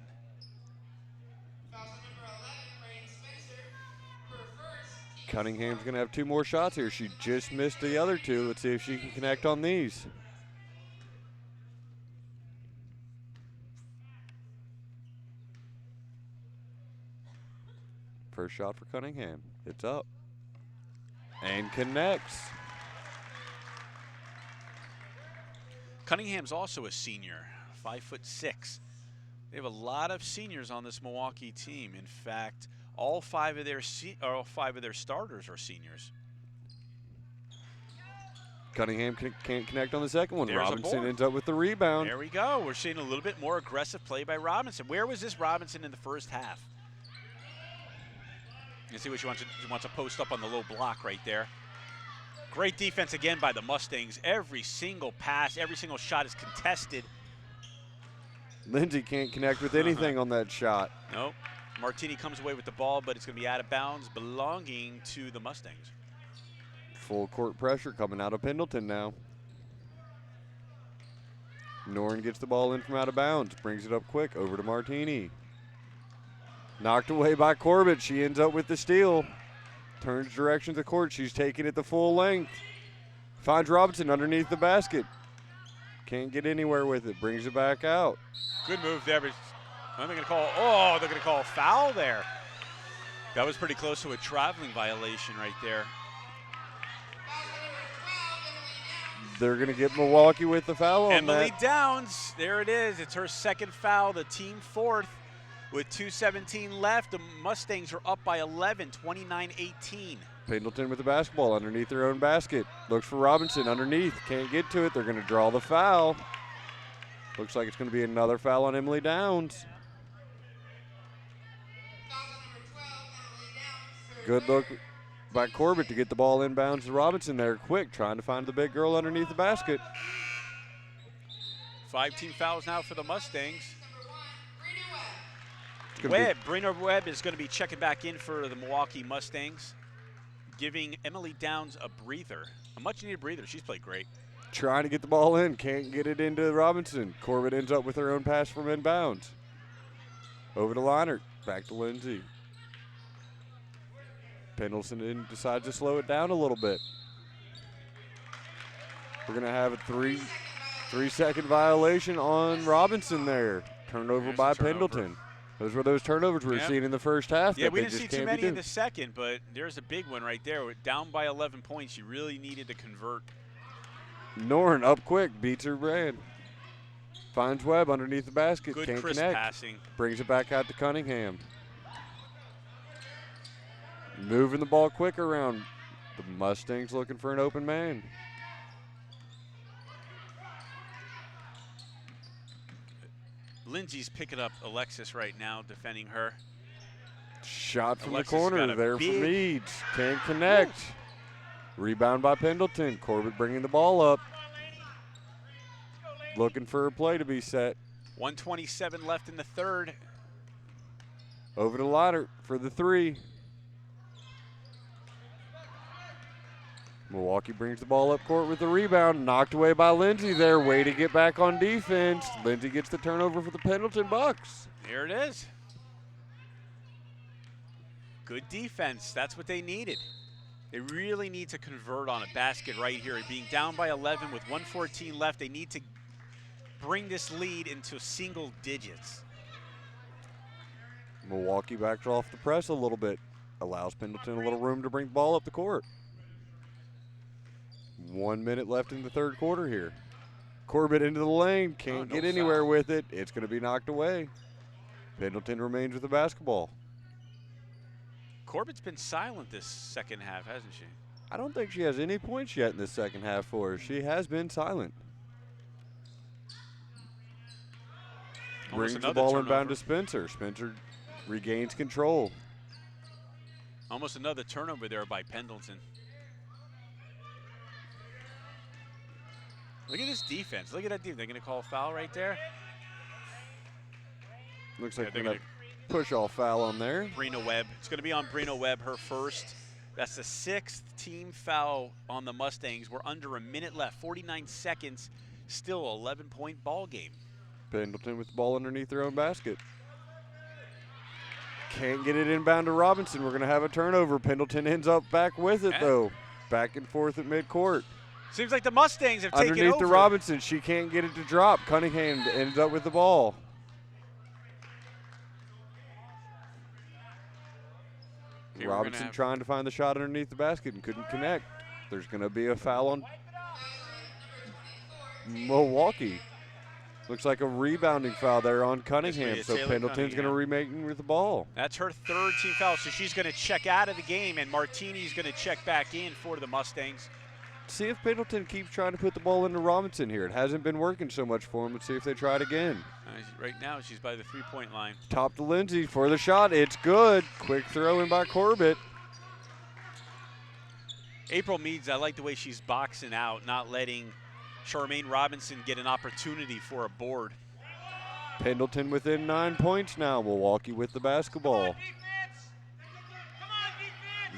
Cunningham's going to have 2 more shots here. She just missed the other 2. Let's see if she can connect on these. First shot for Cunningham. It's up. And connects. Cunningham's also a senior, 5'6". They have a lot of seniors on this Milwaukie team. In fact, all 5 of their starters are seniors. Cunningham can't connect on the second one. There's Robinson ends up with the rebound. There we go. We're seeing a little bit more aggressive play by Robinson. Where was this Robinson in the first half? You see what she wants to post up on the low block right there. Great defense again by the Mustangs. Every single pass, every single shot is contested. Lindsay can't connect with anything on that shot. Nope. Martini comes away with the ball, but it's going to be out of bounds, belonging to the Mustangs. Full court pressure coming out of Pendleton now. Noren gets the ball in from out of bounds, brings it up quick, over to Martini. Knocked away by Corbett. She ends up with the steal. Turns direction to the court. She's taking it the full length. Finds Robinson underneath the basket. Can't get anywhere with it. Brings it back out. Good move there, but they're going to call. Oh, they're going to call a foul there. That was pretty close to a traveling violation right there. They're going to get Milwaukie with the foul on Emily that. Downs, there it is. It's her 2nd foul, the team 4th. With 2:17 left, the Mustangs are up by 11, 29-18. Pendleton with the basketball underneath their own basket. Looks for Robinson underneath. Can't get to it. They're going to draw the foul. Looks like it's going to be another foul on Emily Downs. Good look by Corbett to get the ball inbounds to Robinson there quick, trying to find the big girl underneath the basket. 5 team fouls now for the Mustangs. Brina Webb is going to be checking back in for the Milwaukie Mustangs, giving Emily Downs a breather, a much-needed breather. She's played great. Trying to get the ball in, can't get it into Robinson. Corbett ends up with her own pass from inbounds. Over to Leinert, back to Lindsay. Pendleton decides to slow it down a little bit. We're going to have a three-second violation on Robinson there. Turnover by Pendleton. Those were those turnovers we were seeing in the first half. Yeah, we didn't see too many in the second, but there's a big one right there. We're down by 11 points. You really needed to convert. Noren up quick, beats her man. Finds Webb underneath the basket. Good Can't crisp connect. passing. Brings it back out to Cunningham. Moving the ball quick around. The Mustangs looking for an open man. Lindsay's picking up Alexis right now, defending her. Shot from Alexis the corner there for Meads. Can't connect. Rebound by Pendleton. Corbett bringing the ball up. Looking for a play to be set. 1:27 left in the third. Over to Leinert for the 3. Milwaukie brings the ball up court with the rebound. Knocked away by Lindsay there. Way to get back on defense. Lindsay gets the turnover for the Pendleton Bucks. Here it is. Good defense. That's what they needed. They really need to convert on a basket right here. Being down by 11 with 1:14 left, they need to bring this lead into single digits. Milwaukie backed off the press a little bit. Allows Pendleton a little room to bring the ball up the court. 1 minute left in the third quarter here. Corbett into the lane. Can't get anywhere with it. It's going to be knocked away. Pendleton remains with the basketball. Corbett's been silent this second half, hasn't she? I don't think she has any points yet in this second half for her. She has been silent. Brings the ball inbound to Spencer. Spencer regains control. Almost another turnover there by Pendleton. Look at this defense. Look at that defense. They're going to call a foul right there. Looks like they're going to push-off foul on there. Brina Webb. It's going to be on Brina Webb, her first. That's the 6th team foul on the Mustangs. We're under a minute left, 49 seconds. Still 11-point ball game. Pendleton with the ball underneath their own basket. Can't get it inbound to Robinson. We're going to have a turnover. Pendleton ends up back with it, though. Back and forth at midcourt. Seems like the Mustangs have taken over. Underneath to Robinson. She can't get it to drop. Cunningham ends up with the ball. Okay, Robinson trying to find the shot underneath the basket and couldn't connect. There's going to be a foul on Milwaukie. Looks like a rebounding foul there on Cunningham, so Pendleton's going to remain with the ball. That's her 3rd team foul, so she's going to check out of the game, and Martini's going to check back in for the Mustangs. See if Pendleton keeps trying to put the ball into Robinson here. It hasn't been working so much for him. Let's see if they try it again. Right now, she's by the three-point line. Top to Lindsay for the shot. It's good. Quick throw in by Corbett. April Meads, I like the way she's boxing out, not letting Charmaine Robinson get an opportunity for a board. Pendleton within 9 points now. Milwaukie with the basketball.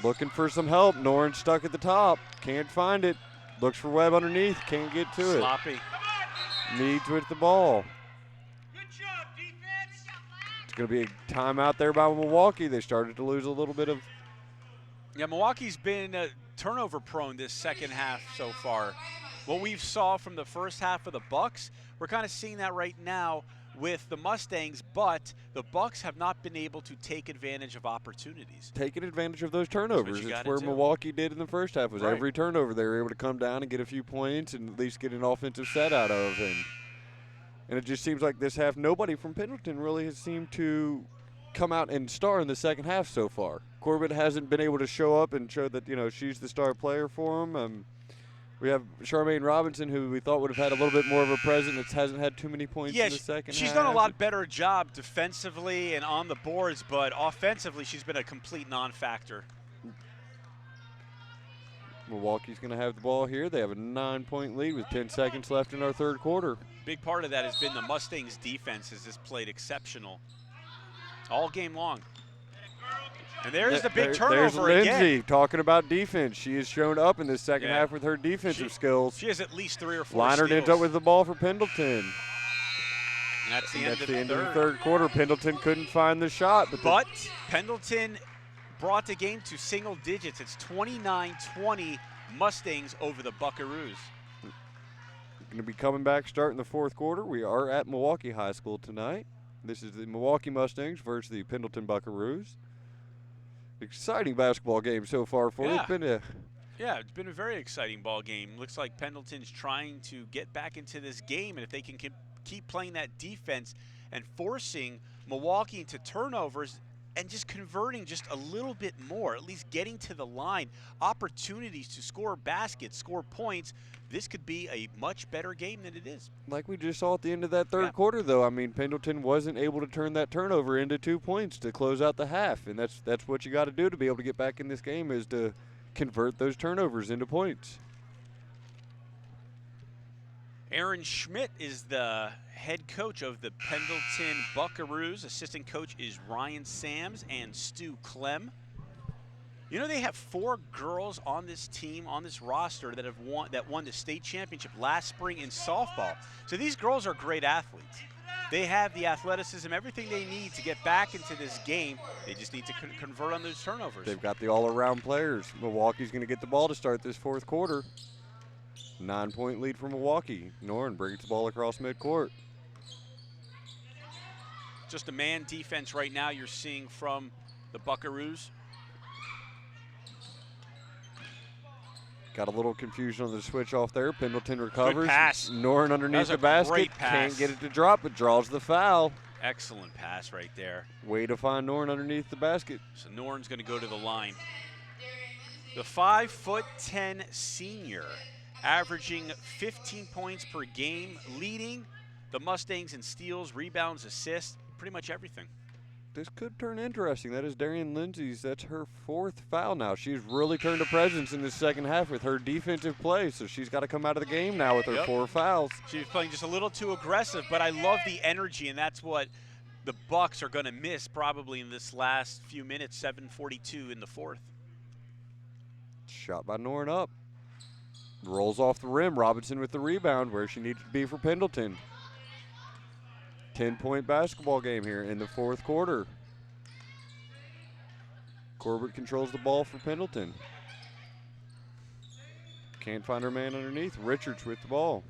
Looking for some help. Noren stuck at the top. Can't find it. Looks for Webb underneath. Can't get to it. Sloppy. Meads with the ball. It's going to be a timeout there by Milwaukie. They started to lose a little bit of. Yeah, Milwaukee's been turnover prone this second half so far. What we've saw from the first half of the Bucks, we're kind of seeing that right now with the Mustangs, but the Bucks have not been able to take advantage of opportunities. Taking advantage of those turnovers. It's where Milwaukie did in the first half. Was every turnover they were able to come down and get a few points and at least get an offensive set out of. And it just seems like this half, nobody from Pendleton really has seemed to come out and star in the second half so far. Corbett hasn't been able to show up and show that, you know, she's the star player for him. We have Charmaine Robinson, who we thought would have had a little bit more of a presence. Hasn't had too many points in the second half. She's done a lot better job defensively and on the boards, but offensively she's been a complete non-factor. Milwaukee's going to have the ball here. They have a 9-point lead with 10 seconds left in our third quarter. Big part of that has been the Mustangs' defense has just played exceptional all game long. And there's the big turnover again. There's Lindsay again. talking about defense. She has shown up in the second half with her defensive skills. She has at least 3 or 4 Leinart steals. ends up with the ball for Pendleton. And that's the end of the third quarter. Pendleton couldn't find the shot. But Pendleton brought the game to single digits. It's 29-20 Mustangs over the Buckaroos. Going to be coming back starting the fourth quarter. We are at Milwaukie High School tonight. This is the Milwaukie Mustangs versus the Pendleton Buckaroos. Exciting basketball game so far for you. Yeah, it's been a very exciting ball game. Looks like Pendleton's trying to get back into this game, and if they can keep playing that defense and forcing Milwaukie into turnovers and just converting just a little bit more, at least getting to the line, opportunities to score baskets, score points, this could be a much better game than it is. Like we just saw at the end of that third quarter, though. I mean, Pendleton wasn't able to turn that turnover into 2 points to close out the half, and that's what you got to do to be able to get back in this game, is to convert those turnovers into points. Aaron Schmidt is the head coach of the Pendleton Buckaroos. Assistant coach is Ryan Sams and Stu Clem. You know, they have 4 girls on this team, on this roster, that won the state championship last spring in softball. So these girls are great athletes. They have the athleticism, everything they need to get back into this game. They just need to convert on those turnovers. They've got the all-around players. Milwaukee's going to get the ball to start this fourth quarter. 9-point lead for Milwaukee. Noren brings the ball across midcourt. Just a man defense right now you're seeing from the Buckaroos. Got a little confusion on the switch off there. Pendleton recovers. Good pass. Noren underneath the basket. Can't get it to drop, but draws the foul. Excellent pass right there. Way to find Noren underneath the basket. So Noren's going to go to the line. The 5'10" senior, averaging 15 points per game, leading the Mustangs in steals, rebounds, assists, pretty much everything. This could turn interesting. That is Darian Lindsay's. That's her 4th foul now. She's really turned a presence in the second half with her defensive play, so she's got to come out of the game now with her 4 fouls. She was playing just a little too aggressive, but I love the energy, and that's what the Bucks are going to miss probably in this last few minutes, 7:42 in the 4th. Shot by Noren up. Rolls off the rim. Robinson with the rebound where she needs to be for Pendleton. 10-point basketball game here in the 4th quarter. Corbett controls the ball for Pendleton. Can't find her man underneath. Richards with the ball.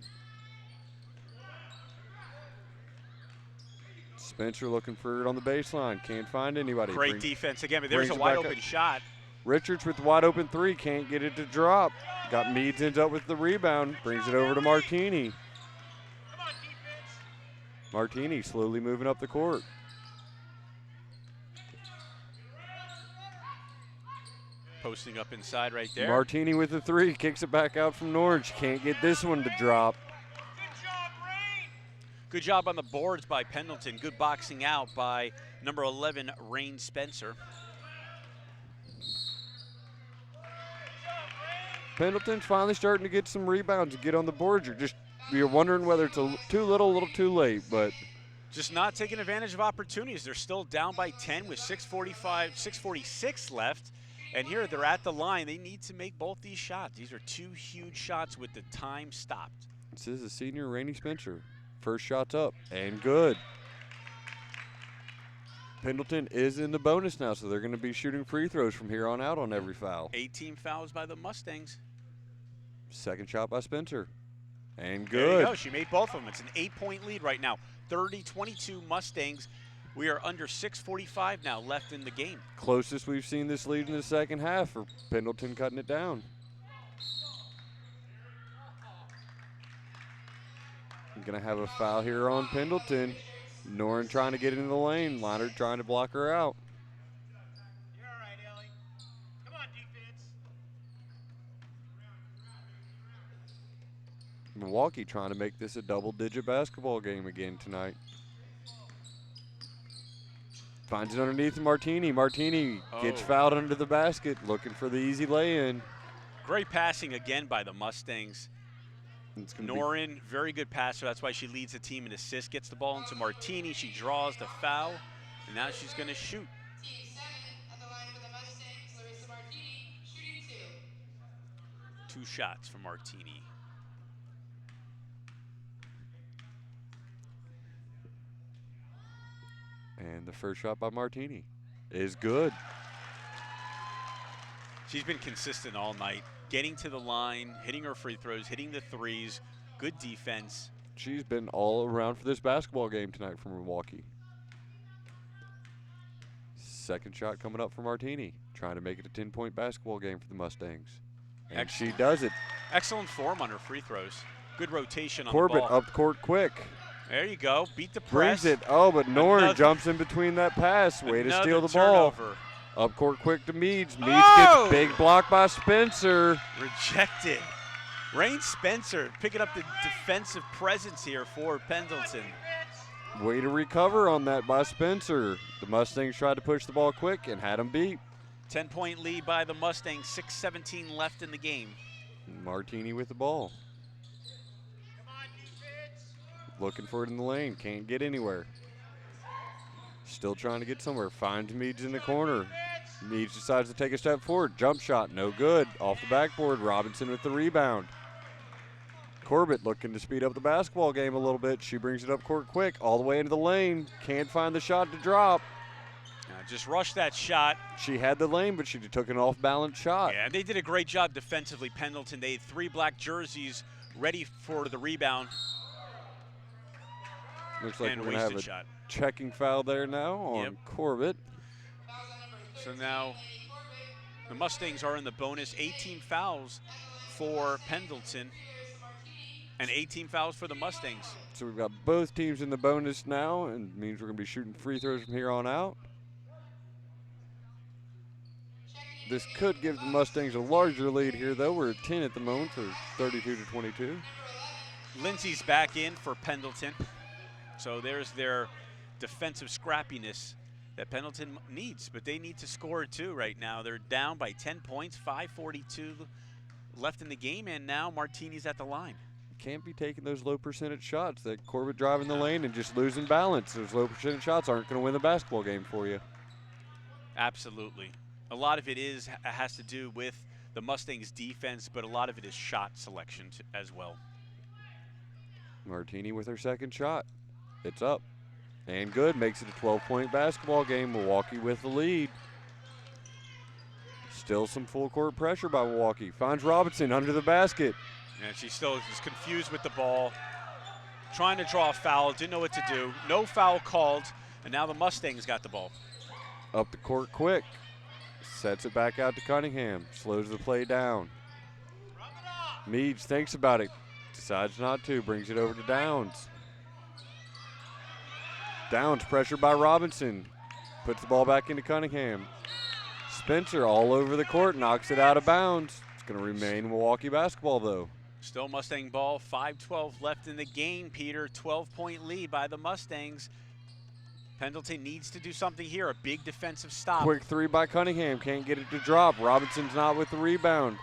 Spencer looking for it on the baseline. Can't find anybody. Great defense again, but there's a wide open shot. Richards with the wide open 3. Can't get it to drop. Got Meads ends up with the rebound. Brings it over to Martini. Martini slowly moving up the court. Posting up inside right there. Martini with the 3, kicks it back out from Noren. She can't get this one to drop. Good job on the boards by Pendleton. Good boxing out by number 11, Rain Spencer. Pendleton's finally starting to get some rebounds and get on the boards. You're wondering whether it's too little, a little too late, but just not taking advantage of opportunities. They're still down by 10 with 6:46 left. And here they're at the line. They need to make both these shots. These are 2 huge shots with the time stopped. This is a senior, Rainey Spencer. First shot's up and good. Pendleton is in the bonus now, so they're going to be shooting free throws from here on out on every foul. 18 fouls by the Mustangs. Second shot by Spencer. And good. There you go. She made both of them. It's an 8-point lead right now. 30-22 Mustangs. We are under 6:45 now left in the game. Closest we've seen this lead in the second half for Pendleton cutting it down. Going to have a foul here on Pendleton. Noren trying to get into the lane. Liner trying to block her out. You're all right, Ellie. Come on, defense. Milwaukee trying to make this a double-digit basketball game again tonight. Finds it underneath Martini. Martini gets fouled under the basket, looking for the easy lay-in. Great passing again by the Mustangs. Noren, very good passer. That's why she leads the team in assists. Gets the ball into Martini. She draws the foul, and now she's going to shoot. Team 7 at the line for the Mustangs, Larissa Martini, shooting 2. 2 shots for Martini. And the first shot by Martini is good. She's been consistent all night, getting to the line, hitting her free throws, hitting the threes, good defense. She's been all around for this basketball game tonight for Milwaukee. Second shot coming up for Martini, trying to make it a 10-point basketball game for the Mustangs. And she does it. Excellent form on her free throws. Good rotation on Corbett the ball. up court quick. There you go. Beat the press. Brings it. Oh, but Noren jumps in between that pass. Way to steal the ball. Turnover. Up court quick to Meads. Meads gets big block by Spencer. Rejected. Rain Spencer picking up the defensive presence here for Pendleton. Way to recover on that by Spencer. The Mustangs tried to push the ball quick and had them beat. 10-point lead by the Mustangs. 6:17 left in the game. Martini with the ball. Looking for it in the lane. Can't get anywhere. Still trying to get somewhere. Finds Meads in the corner. Meads decides to take a step forward. Jump shot, no good. Off the backboard, Robinson with the rebound. Corbett looking to speed up the basketball game a little bit. She brings it up court quick, all the way into the lane. Can't find the shot to drop. Just rush that shot. She had the lane, but she took an off-balance shot. Yeah, they did a great job defensively, Pendleton. They had 3 black jerseys ready for the rebound. Looks like and we're going to have a shot. checking foul there now on Corbett. So now the Mustangs are in the bonus. 18 fouls for Pendleton and 18 fouls for the Mustangs. So we've got both teams in the bonus now, and it means we're going to be shooting free throws from here on out. This could give the Mustangs a larger lead here, though. We're at 10 at the moment for 32-22. Lindsay's back in for Pendleton. So there's their defensive scrappiness that Pendleton needs, but they need to score too right now. They're down by 10 points, 5:42 left in the game, and now Martini's at the line. Can't be taking those low percentage shots. That Corbett driving the lane and just losing balance. Those low percentage shots aren't going to win the basketball game for you. Absolutely. A lot of it has to do with the Mustangs' defense, but a lot of it is shot selection as well. Martini with her second shot. It's up. And good. Makes it a 12-point basketball game. Milwaukee with the lead. Still some full court pressure by Milwaukee. Finds Robinson under the basket. And she still is confused with the ball. Trying to draw a foul. Didn't know what to do. No foul called. And now the Mustangs got the ball. Up the court quick. Sets it back out to Cunningham. Slows the play down. Meads thinks about it. Decides not to. Brings it over to Downs. Downs pressured by Robinson. Puts the ball back into Cunningham. Spencer all over the court. Knocks it out of bounds. It's going to remain Milwaukee basketball, though. Still Mustang ball. 5:12 left in the game, Peter. 12-point lead by the Mustangs. Pendleton needs to do something here. A big defensive stop. Quick three by Cunningham. Can't get it to drop. Robinson's not with the rebound.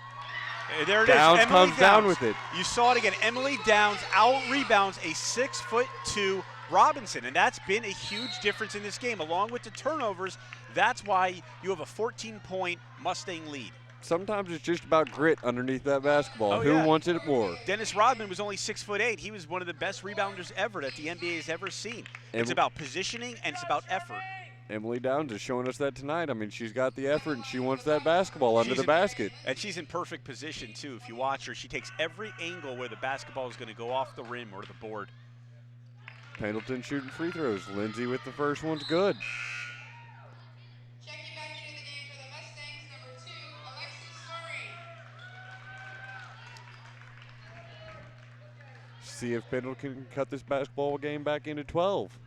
There it Downs is. comes down with it. You saw it again. Emily Downs out-rebounds a 6'2" Robinson, and that's been a huge difference in this game. Along with the turnovers, that's why you have a 14-point Mustang lead. Sometimes it's just about grit underneath that basketball. Oh, Who yeah. wants it more? Dennis Rodman was only 6'8". He was one of the best rebounders ever that the NBA has ever seen. It's about positioning and it's about effort. Emily Downs is showing us that tonight. I mean, she's got the effort and she wants that basketball under the basket. And she's in perfect position, too. If you watch her, she takes every angle where the basketball is going to go off the rim or the board. Pendleton shooting free throws. Lindsay with the first one's good. Checking back into the game for the Mustangs, number 2, Alexis Story. See if Pendleton can cut this basketball game back into 12.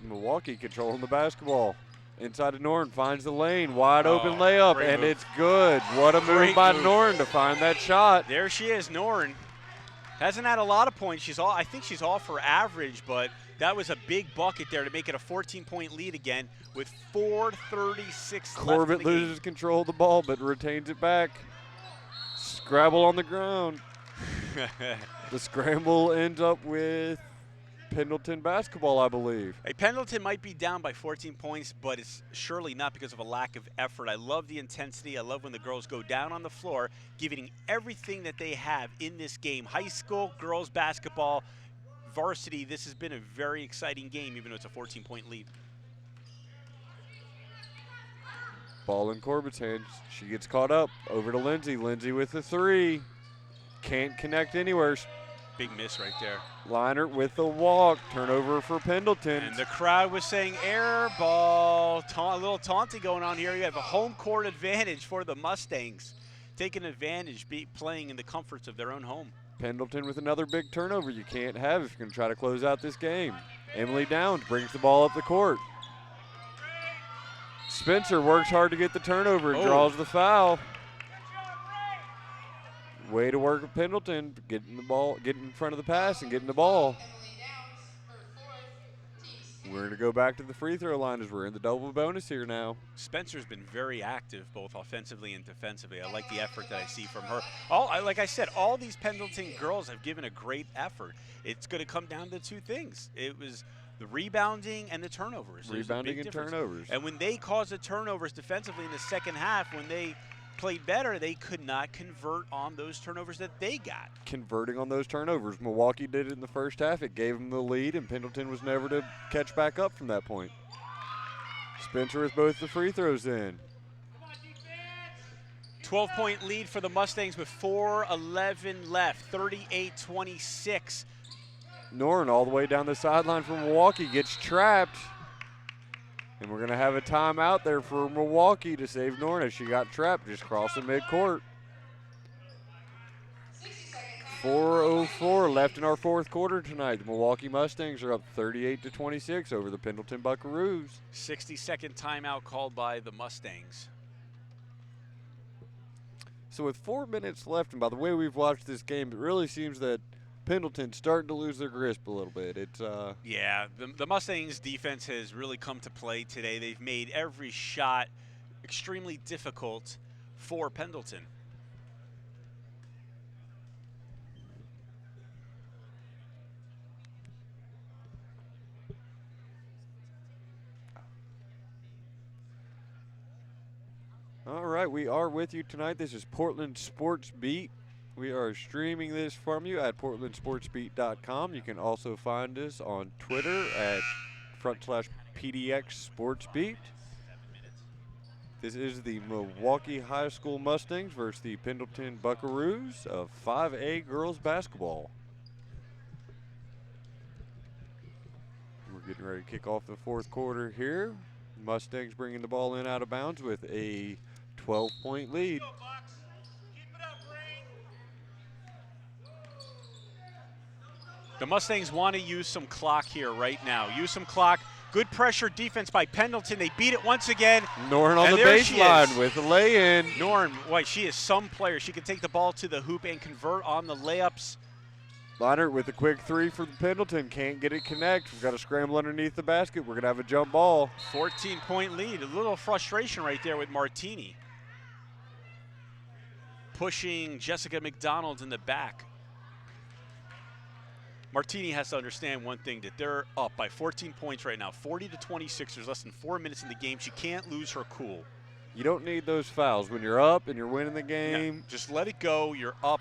Milwaukee controlling the basketball. Inside to Norn, finds the lane, wide open layup, and move. it's good. What a move Great by move. Norn to find that shot. There she is, Norn. Hasn't had a lot of points. I think she's off her average, but that was a big bucket there to make it a 14-point lead again with 4:36 Corbett left in the loses control of the ball, but retains it back. Scrabble on the ground. game. The scramble ends up with Pendleton basketball, I believe. Hey, Pendleton might be down by 14 points, but it's surely not because of a lack of effort. I love the intensity. I love when the girls go down on the floor, giving everything that they have in this game. High school girls basketball, varsity, this has been a very exciting game, even though it's a 14-point lead. Ball in Corbett's hands. She gets caught up. Over to Lindsay. Lindsay with the three. Can't connect anywhere. Big miss right there. Liner with the walk. Turnover for Pendleton. And the crowd was saying air ball. A little taunting going on here. You have a home court advantage for the Mustangs. Taking advantage, playing in the comforts of their own home. Pendleton with another big turnover you can't have if you're going to try to close out this game. Emily Downs brings the ball up the court. Spencer works hard to get the turnover and draws the foul. Way to work with Pendleton, getting the ball, getting in front of the pass and getting the ball. We're going to go back to the free throw line as we're in the double bonus here now. Spencer's been very active both offensively and defensively. I like the effort that I see from her. Like I said, all these Pendleton girls have given a great effort. It's going to come down to two things. It was the rebounding and the turnovers. Rebounding and turnovers. And when they caused the turnovers defensively in the second half, when they played better, they could not convert on those turnovers that they got. Converting on those turnovers. Milwaukee did it in the first half. It gave them the lead, and Pendleton was never to catch back up from that point. Spencer with both the free throws in. 12-point lead for the Mustangs with 4:11 left, 38-26. Norn all the way down the sideline for Milwaukee gets trapped. And we're going to have a timeout there for Milwaukee to save Norn as she got trapped just crossing midcourt. 4:04 left in our fourth quarter tonight. The Milwaukee Mustangs are up 38-26 over the Pendleton Buckaroos. 60-second timeout called by the Mustangs. So with 4 minutes left, and by the way we've watched this game, it really seems that Pendleton's starting to lose their grasp a little bit. It's Yeah, the Mustangs defense has really come to play today. They've made every shot extremely difficult for Pendleton. all right, we are with you tonight. This is Portland Sports Beat. We are streaming this from you at portlandsportsbeat.com. You can also find us on Twitter at /PDX This is the Milwaukee High School Mustangs versus the Pendleton Buckaroos of 5A girls basketball. We're getting ready to kick off the fourth quarter here. Mustangs bringing the ball in out of bounds with a 12-point lead. The Mustangs want to use some clock here right now. Use some clock. Good pressure defense by Pendleton. They beat it once again. Norn on the baseline with a lay-in. Norn, boy, she is some player. She can take the ball to the hoop and convert on the layups. Leinert with a quick three for the Pendleton. Can't get it connect. We've got to scramble underneath the basket. We're going to have a jump ball. 14-point lead. A little frustration right there with Martini. Pushing Jessica McDonald in the back. Martini has to understand one thing, that they're up by 14 points right now, 40-26. There's less than 4 minutes in the game. She can't lose her cool. You don't need those fouls. When you're up and you're winning the game. Yeah, just let it go. You're up.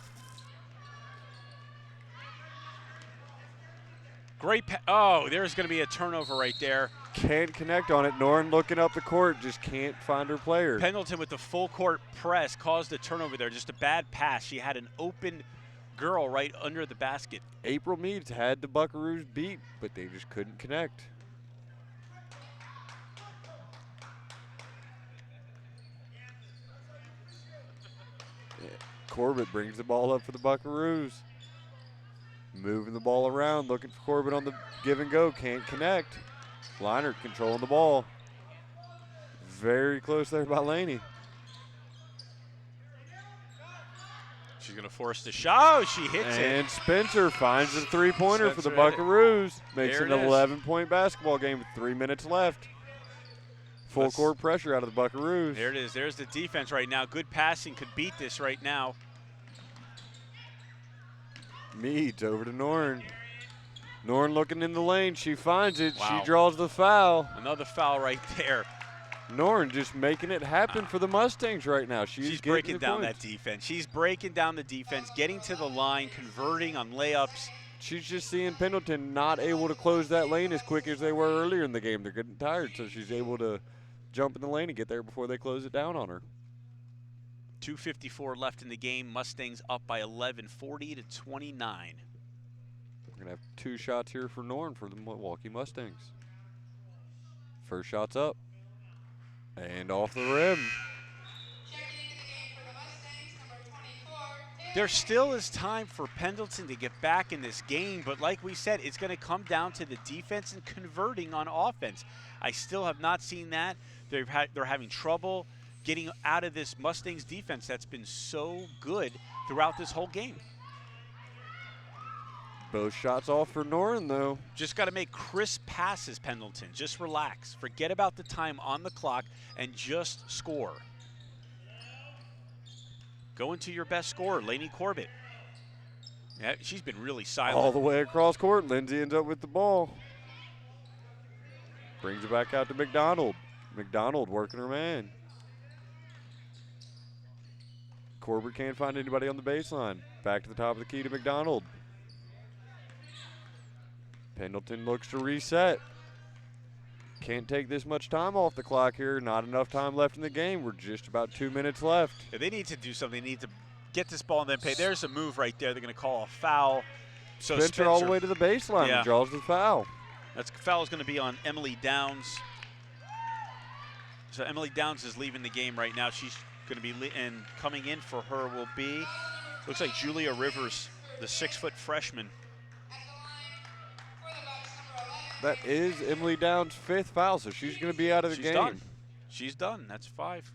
Great. Oh, there's going to be a turnover right there. Can't connect on it. Norn looking up the court, just can't find her player. Pendleton with the full court press caused a turnover there. Just a bad pass. She had an open girl right under the basket. April Meads had the Buckaroos beat, but they just couldn't connect. Yeah. Corbett brings the ball up for the Buckaroos. Moving the ball around, looking for Corbett on the give and go, can't connect. Leinert controlling the ball. Very close there by Laney. She's going to force the shot. Oh, she hits it. And Spencer finds the three-pointer for the Spencer Buckaroos. Makes There it it an is. 11-point basketball game with 3 minutes left. Full court pressure out of the Buckaroos. There it is. There's the defense right now. Good passing could beat this right now. Meads over to Norn. Norn looking in the lane. She finds it. Wow. She draws the foul. Another foul right there. Norn just making it happen for the Mustangs right now. She's breaking getting the down that points. defense. She's breaking down the defense, getting to the line, converting on layups. She's just seeing Pendleton not able to close that lane as quick as they were earlier in the game. They're getting tired, so she's able to jump in the lane and get there before they close it down on her. 2:54 left in the game. Mustangs up by 11, 40-29. We're going to have 2 shots here for Norn for the Milwaukee Mustangs. First shot's up. And off the rim. Checking into the game for the Mustangs, number 24. There still is time for Pendleton to get back in this game, but like we said, it's going to come down to the defense and converting on offense. I still have not seen that. They're having trouble getting out of this Mustangs defense that's been so good throughout this whole game. Both shots off for Noren, though. Just got to make crisp passes, Pendleton. Just relax. Forget about the time on the clock and just score. Go into your best scorer, Lainey Corbett. Yeah, she's been really silent. All the way across court. Lindsay ends up with the ball. Brings it back out to McDonald. McDonald working her man. Corbett can't find anybody on the baseline. Back to the top of the key to McDonald. Pendleton looks to reset. Can't take this much time off the clock here. Not enough time left in the game. We're just about 2 minutes left. Yeah, they need to do something. They need to get this ball and then pay. There's a move right there. They're going to call a foul. So Spencer all the way to the baseline and draws the foul. That foul is going to be on Emily Downs. So Emily Downs is leaving the game right now. She's going to be, and coming in for her will be, looks like Julia Rivers, the 6-foot freshman. That is Emily Downs' 5th foul, so she's going to be out of the game. Done. She's done. That's 5.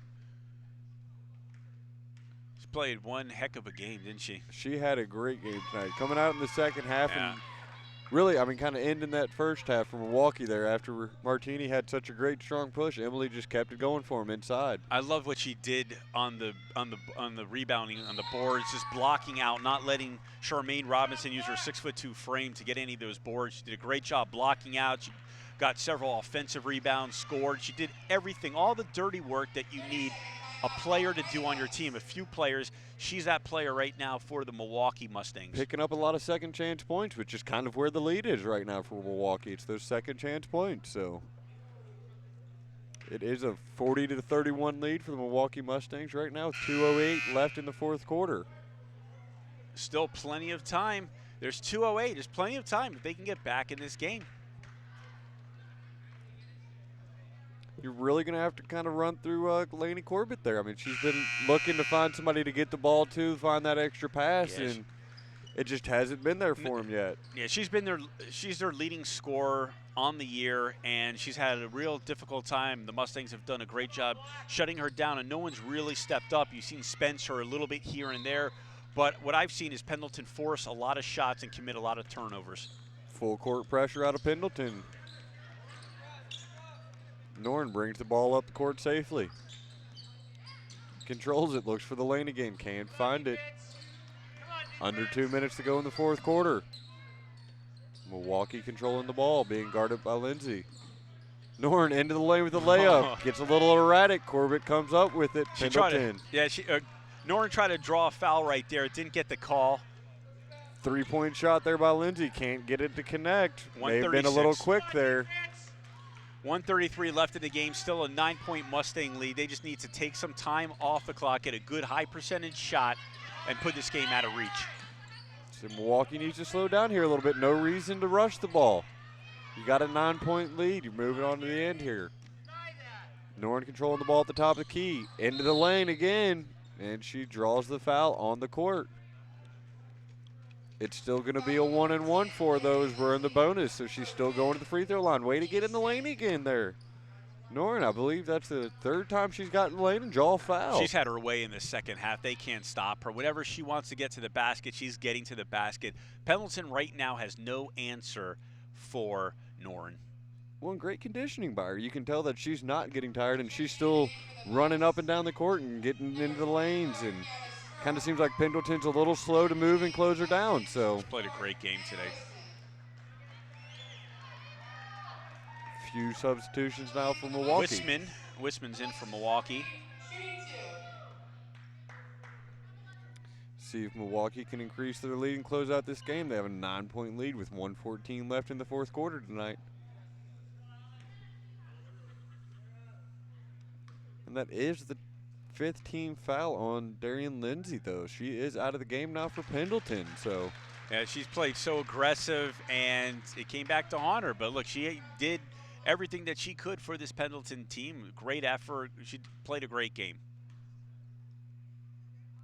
She played one heck of a game, didn't she? She had a great game tonight. Coming out in the second half Yeah. and really, I mean, kind of ending that first half for Milwaukie there after Martini had such a great strong push. Emily just kept it going for him inside. I love what she did on the rebounding on the boards, just blocking out, not letting Charmaine Robinson use her 6'2" frame to get any of those boards. She did a great job blocking out. She got several offensive rebounds, scored. She did everything, all the dirty work that you need a player to do on your team. A few players. She's that player right now for the Milwaukie Mustangs. Picking up a lot of second chance points, which is kind of where the lead is right now for Milwaukie. It's those second chance points. So it is a 40-31 lead for the Milwaukie Mustangs right now with 2:08 left in the 4th quarter. Still plenty of time. There's 2:08. There's plenty of time if they can get back in this game. You're really going to have to kind of run through Lainey Corbett there. I mean, she's been looking to find somebody to get the ball to, find that extra pass, and it just hasn't been there for him yet. Yeah, she's their leading scorer on the year, and she's had a real difficult time. The Mustangs have done a great job shutting her down, and no one's really stepped up. You've seen Spencer a little bit here and there, but what I've seen is Pendleton force a lot of shots and commit a lot of turnovers. Full court pressure out of Pendleton. Noren brings the ball up the court safely. Controls it, looks for the lane again, can't find it. Under 2 minutes to go in the 4th quarter. Milwaukie controlling the ball, being guarded by Lindsay. Noren into the lane with the layup. Gets a little erratic. Corbett comes up with it. Pendleton. Noren tried to draw a foul right there. It didn't get the call. 3-point shot there by Lindsay. Can't get it to connect. May have been a little quick there. 1:33 left in the game, still a 9-point Mustang lead. They just need to take some time off the clock, get a good high percentage shot, and put this game out of reach. So Milwaukie needs to slow down here a little bit. No reason to rush the ball. You got a 9-point lead. You're moving on to the end here. Noren controlling the ball at the top of the key. Into the lane again, and she draws the foul on the court. It's still going to be a 1-and-1 for those. We're in the bonus, so she's still going to the free throw line. Way to get in the lane again there. Noren, I believe that's the 3rd time she's gotten in the lane and draw a foul. She's had her way in the second half. They can't stop her. Whenever she wants to get to the basket, she's getting to the basket. Pendleton right now has no answer for Noren. Well, great conditioning by her. You can tell that she's not getting tired, and she's still running up and down the court and getting into the lanes, and kind of seems like Pendleton's a little slow to move and close her down. So she's played a great game today. Few substitutions now for Milwaukie. Wisman's in for Milwaukie. See if Milwaukie can increase their lead and close out this game. They have a 9-point lead with 1:14 left in the 4th quarter tonight. And that is the 5th team foul on Darian Lindsay, though. She is out of the game now for Pendleton. So yeah, she's played so aggressive, and it came back to haunt her. But look, she did everything that she could for this Pendleton team. Great effort. She played a great game.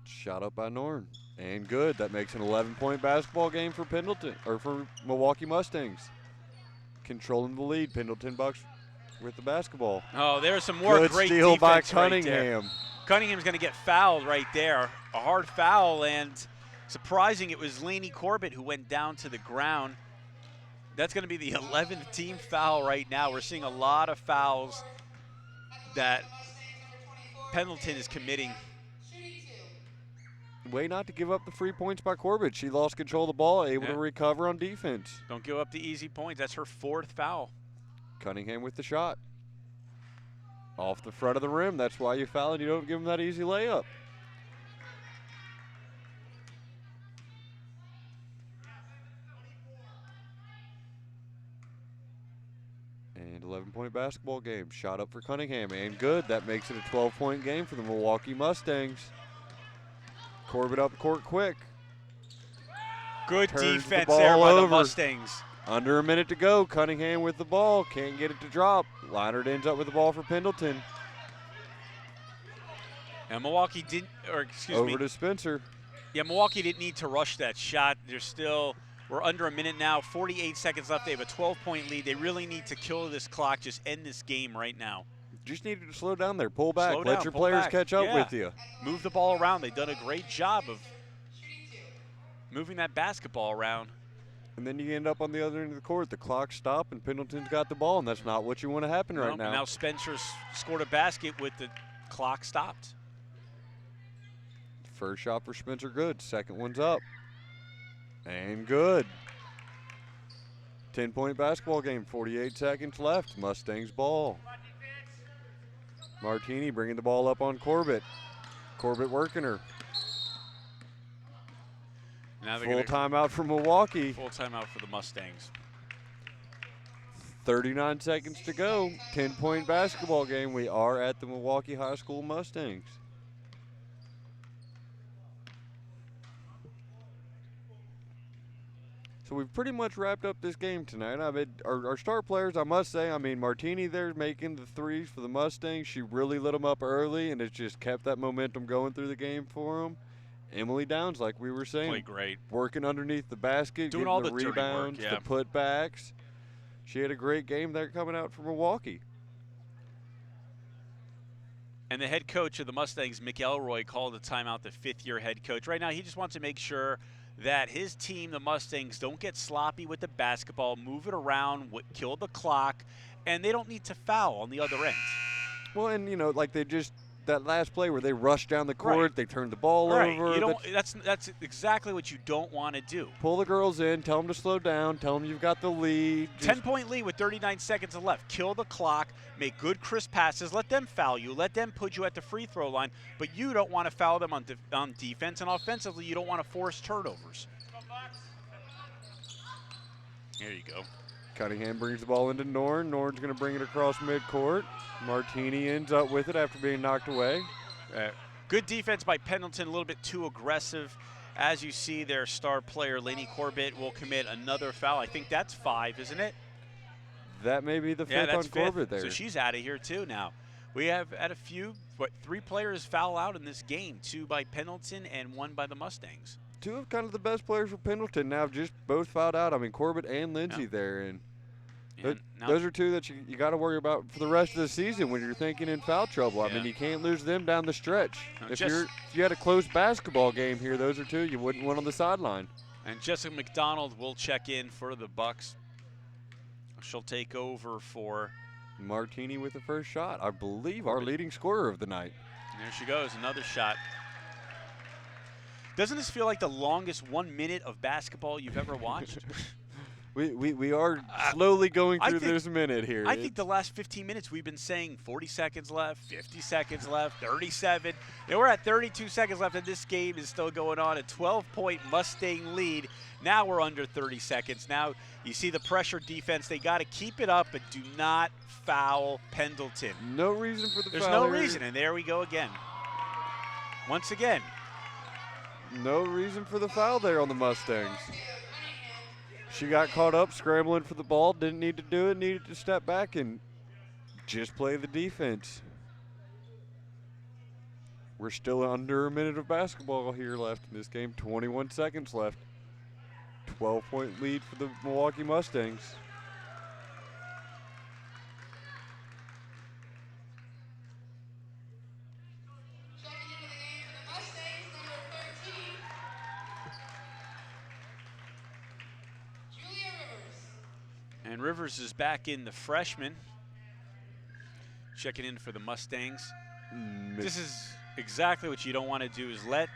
Shot up by Noren, and good. That makes an 11-point basketball game for Pendleton, or for Milwaukie Mustangs. Controlling the lead, Pendleton Bucks with the basketball. Oh, there's some more good great steal by defense right Cunningham. there. Cunningham's going to get fouled right there. A hard foul, and Surprising, it was Lainey Corbett who went down to the ground. That's going to be the 11th team foul right now. We're seeing a lot of fouls that Pendleton is committing. Way not to give up the free points by Corbett. She lost control of the ball, able to recover on defense. Don't give up the easy points. That's her 4th foul. Cunningham with the shot. Off the front of the rim. That's why you foul and you don't give them that easy layup. And 11-point basketball game. Shot up for Cunningham and good. That makes it a 12-point game for the Milwaukee Mustangs. Corbett up court quick. Good Turns defense the there by ball the over. Mustangs. Under a minute to go. Cunningham with the ball. Can't get it to drop. Leinert ends up with the ball for Pendleton. And Milwaukee didn't, or excuse me. Over to Spencer. Yeah, Milwaukee didn't need to rush that shot. We're under a minute now, 48 seconds left. They have a 12-point lead. They really need to kill this clock, just end this game right now. Just needed to slow down there. Pull back. Slow Let down, your pull players back. catch up Yeah. with you. Move the ball around. They've done a great job of moving that basketball around. And then you end up on the other end of the court. The clock stopped, and Pendleton's got the ball, and that's not what you want to happen right now. And now Spencer's scored a basket with the clock stopped. First shot for Spencer, good. Second one's up. And good. 10-point basketball game, 48 seconds left. Mustangs ball. Martini bringing the ball up on Corbett. Corbett working her. Now they're Full timeout for Milwaukee. Full timeout for the Mustangs. 39 seconds to go. 10-point basketball game. We are at the Milwaukee High School Mustangs. So we've pretty much wrapped up this game tonight. I mean, our star players, I must say, Martini there making the threes for the Mustangs. She really lit them up early, and it's just kept that momentum going through the game for them. Emily Downs, like we were saying, Played great. working underneath the basket, Doing getting all the the dirty work, rebounds, yeah. the putbacks. She had a great game there coming out from Milwaukee. And the head coach of the Mustangs, Mick Elroy, called a timeout, the 5th-year head coach. Right now, he just wants to make sure that his team, the Mustangs, don't get sloppy with the basketball, move it around, kill the clock, and they don't need to foul on the other end. Well, and, like they just – that last play where they rushed down the court, Right. they turned the ball Right. over. You don't, that's exactly what you don't want to do. Pull the girls in, tell them to slow down, tell them you've got the lead. 10-point lead with 39 seconds left. Kill the clock, make good crisp passes, let them foul you, let them put you at the free throw line, but you don't want to foul them on defense, and offensively you don't want to force turnovers. There you go. Cunningham brings the ball into Norn. Norn's going to bring it across midcourt. Martini ends up with it after being knocked away. Good defense by Pendleton, a little bit too aggressive. As you see, their star player, Lainey Corbett, will commit another foul. I think that's 5, isn't it? That may be the 5th Yeah, that's on Corbett 5th. there. So she's out of here too now. We have had a few, 3 players foul out in this game, 2 by Pendleton and 1 by the Mustangs. 2 of kind of the best players for Pendleton now just both fouled out. Corbett and Lindsay there. And those are 2 that you got to worry about for the rest of the season when you're thinking in foul trouble. Yeah. You can't lose them down the stretch. No, If you had a close basketball game here, those are 2 you wouldn't want on the sideline. And Jessica McDonald will check in for the Bucks. She'll take over for Martini with the first shot. I believe our leading scorer of the night. There she goes, another shot. Doesn't this feel like the longest 1 minute of basketball you've ever watched? We are slowly going I through think- this minute here. I think the last 15 minutes we've been saying 40 seconds left, 50 seconds left, 37. And we're at 32 seconds left, and this game is still going on. A 12-point Mustang lead. Now we're under 30 seconds. Now you see the pressure defense. They got to keep it up, but do not foul Pendleton. No reason for the There's foul no here. reason, and there we go again. Once again. No reason for the foul there on the Mustangs. She got caught up scrambling for the ball, didn't need to do it, needed to step back and just play the defense. We're still under a minute of basketball here left in this game, 21 seconds left. 12-point lead for the Milwaukee Mustangs. Checking into the game for the Mustangs, number 13, Rivers is back in, the freshman. Checking in for the Mustangs. This is exactly what you don't want to do, is let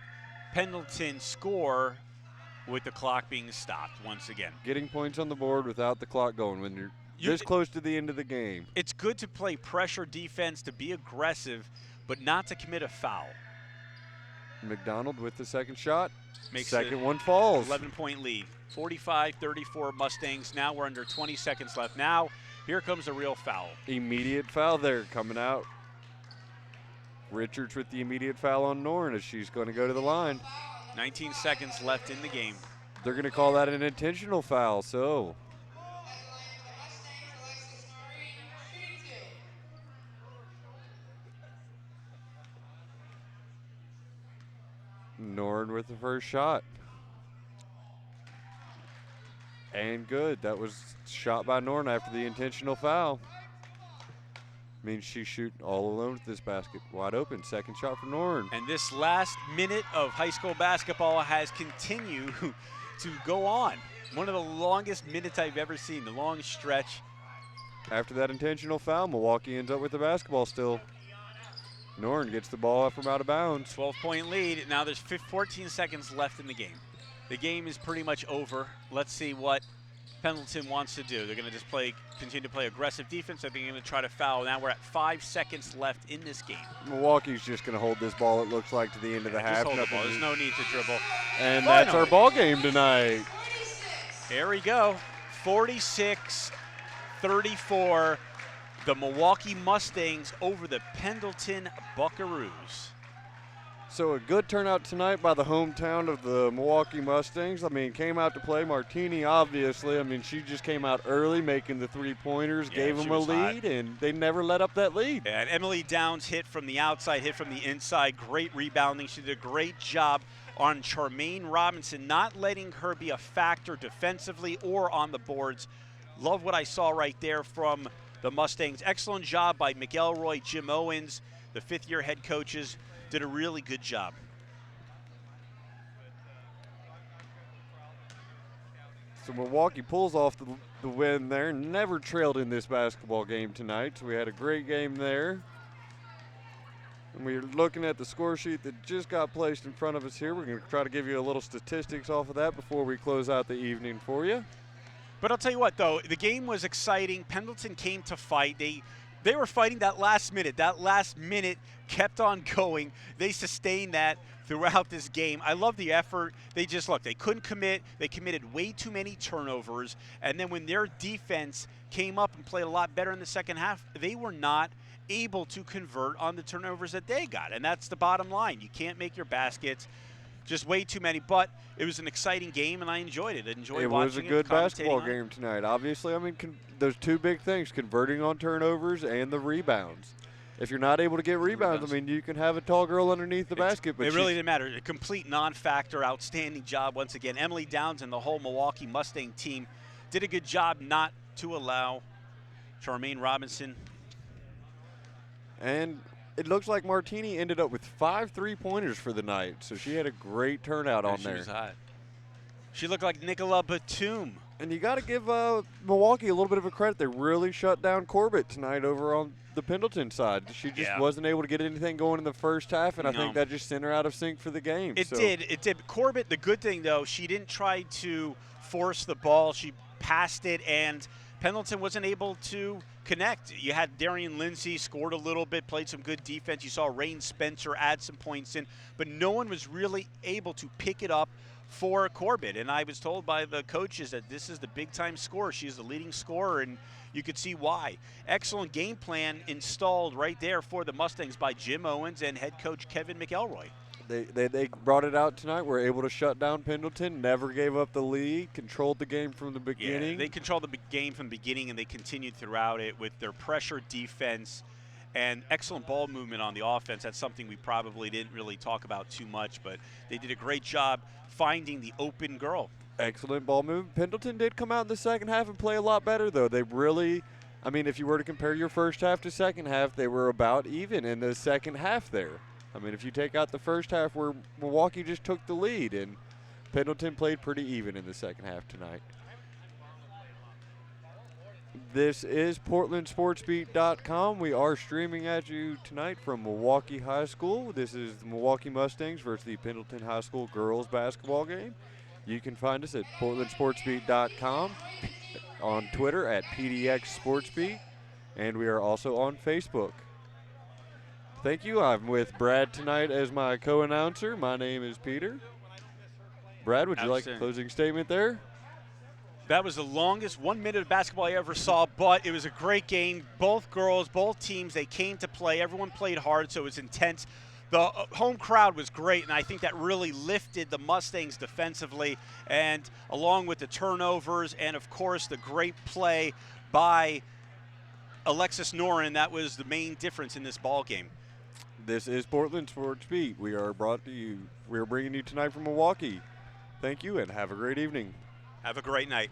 Pendleton score with the clock being stopped once again. Getting points on the board without the clock going when you're this close to the end of the game. It's good to play pressure defense, to be aggressive, but not to commit a foul. McDonald with the second shot. Makes second one falls. 11-point lead. 45-34 Mustangs. Now we're under 20 seconds left. Now here comes a real foul. Immediate foul there coming out. Richards with the immediate foul on Norn as she's going to go to the line. 19 seconds left in the game. They're going to call that an intentional foul, so. Norn with the first shot. And good. That was shot by Norn after the intentional foul. Means she's shooting all alone with this basket. Wide open. Second shot for Norn. And this last minute of high school basketball has continued to go on. One of the longest minutes I've ever seen, the long stretch. After that intentional foul, Milwaukee ends up with the basketball still. Norn gets the ball up from out of bounds. 12-point lead. Now there's 14 seconds left in the game. The game is pretty much over. Let's see what Pendleton wants to do. They're going to just continue to play aggressive defense. I think they're going to try to foul. Now we're at 5 seconds left in this game. Milwaukee's just going to hold this ball, it looks like, to the end of the half. Just hold the ball. There's no need to dribble. And that's our ball game tonight. Here we go. 46-34. The Milwaukee Mustangs over the Pendleton Buckaroos. So a good turnout tonight by the hometown of the Milwaukee Mustangs. I mean, came out to play. Martini, obviously. I mean, she just came out early, making the three-pointers, gave them a lead, and they never let up that lead. Yeah, and Emily Downs hit from the outside, hit from the inside. Great rebounding. She did a great job on Charmaine Robinson, not letting her be a factor defensively or on the boards. Love what I saw right there from the Mustangs. Excellent job by McElroy, Jim Owens, the fifth-year head coaches. Did a really good job. So Milwaukee pulls off the win there. Never trailed in this basketball game tonight, so we had a great game there. And we're looking at the score sheet that just got placed in front of us here. We're going to try to give you a little statistics off of that before we close out the evening for you. But I'll tell you what, though, the game was exciting. Pendleton came to fight. They were fighting that last minute. That last minute kept on going. They sustained that throughout this game. I love the effort. They couldn't commit. They committed way too many turnovers. And then when their defense came up and played a lot better in the second half, they were not able to convert on the turnovers that they got. And that's the bottom line. You can't make your baskets. Just way too many, but it was an exciting game, and I enjoyed it. I enjoyed watching it. It was a good basketball game tonight. Obviously, I mean, there's two big things, converting on turnovers and the rebounds. If you're not able to get rebounds, I mean, you can have a tall girl underneath the basket. But it really didn't matter. A complete non-factor, outstanding job once again. Emily Downs and the whole Milwaukee Mustang team did a good job not to allow Charmaine Robinson. And it looks like Martini ended up with 5 3-pointers for the night, so she had a great turnout on there. She was hot. She looked like Nicola Batum. And you got to give Milwaukee a little bit of a credit. They really shut down Corbett tonight over on the Pendleton side. She just wasn't able to get anything going in the first half, and I think that just sent her out of sync for the game. It did. Corbett, the good thing, though, she didn't try to force the ball. She passed it, and Pendleton wasn't able to connect. You had Darian Lindsay scored a little bit, played some good defense. You saw Rain Spencer add some points in, but no one was really able to pick it up for Corbett. And I was told by the coaches that this is the big-time scorer. She's the leading scorer, and you could see why. Excellent game plan installed right there for the Mustangs by Jim Owens and head coach Kevin McElroy. They brought it out tonight. Were able to shut down Pendleton, never gave up the lead, controlled the game from the beginning. Yeah, they controlled the game from the beginning, and they continued throughout it with their pressure defense and excellent ball movement on the offense. That's something we probably didn't really talk about too much, but they did a great job finding the open girl. Excellent ball movement. Pendleton did come out in the second half and play a lot better, though. They really, I mean, if you were to compare your first half to second half, they were about even in the second half there. I mean, if you take out the first half where Milwaukee just took the lead, and Pendleton played pretty even in the second half tonight. This is PortlandSportsBeat.com. We are streaming at you tonight from Milwaukie High School. This is the Milwaukie Mustangs versus the Pendleton High School girls basketball game. You can find us at PortlandSportsBeat.com, on Twitter at PDXSportsBeat, and we are also on Facebook. Thank you. I'm with Brad tonight as my co-announcer. My name is Peter. Brad, would you like a closing statement there? That was the longest 1 minute of basketball I ever saw, but it was a great game. Both girls, both teams, they came to play. Everyone played hard, so it was intense. The home crowd was great, and I think that really lifted the Mustangs defensively, and along with the turnovers and, of course, the great play by Alexis Noren, that was the main difference in this ball game. This is Portland Sports Beat. We are bringing you tonight from Milwaukie. Thank you, and have a great evening. Have a great night.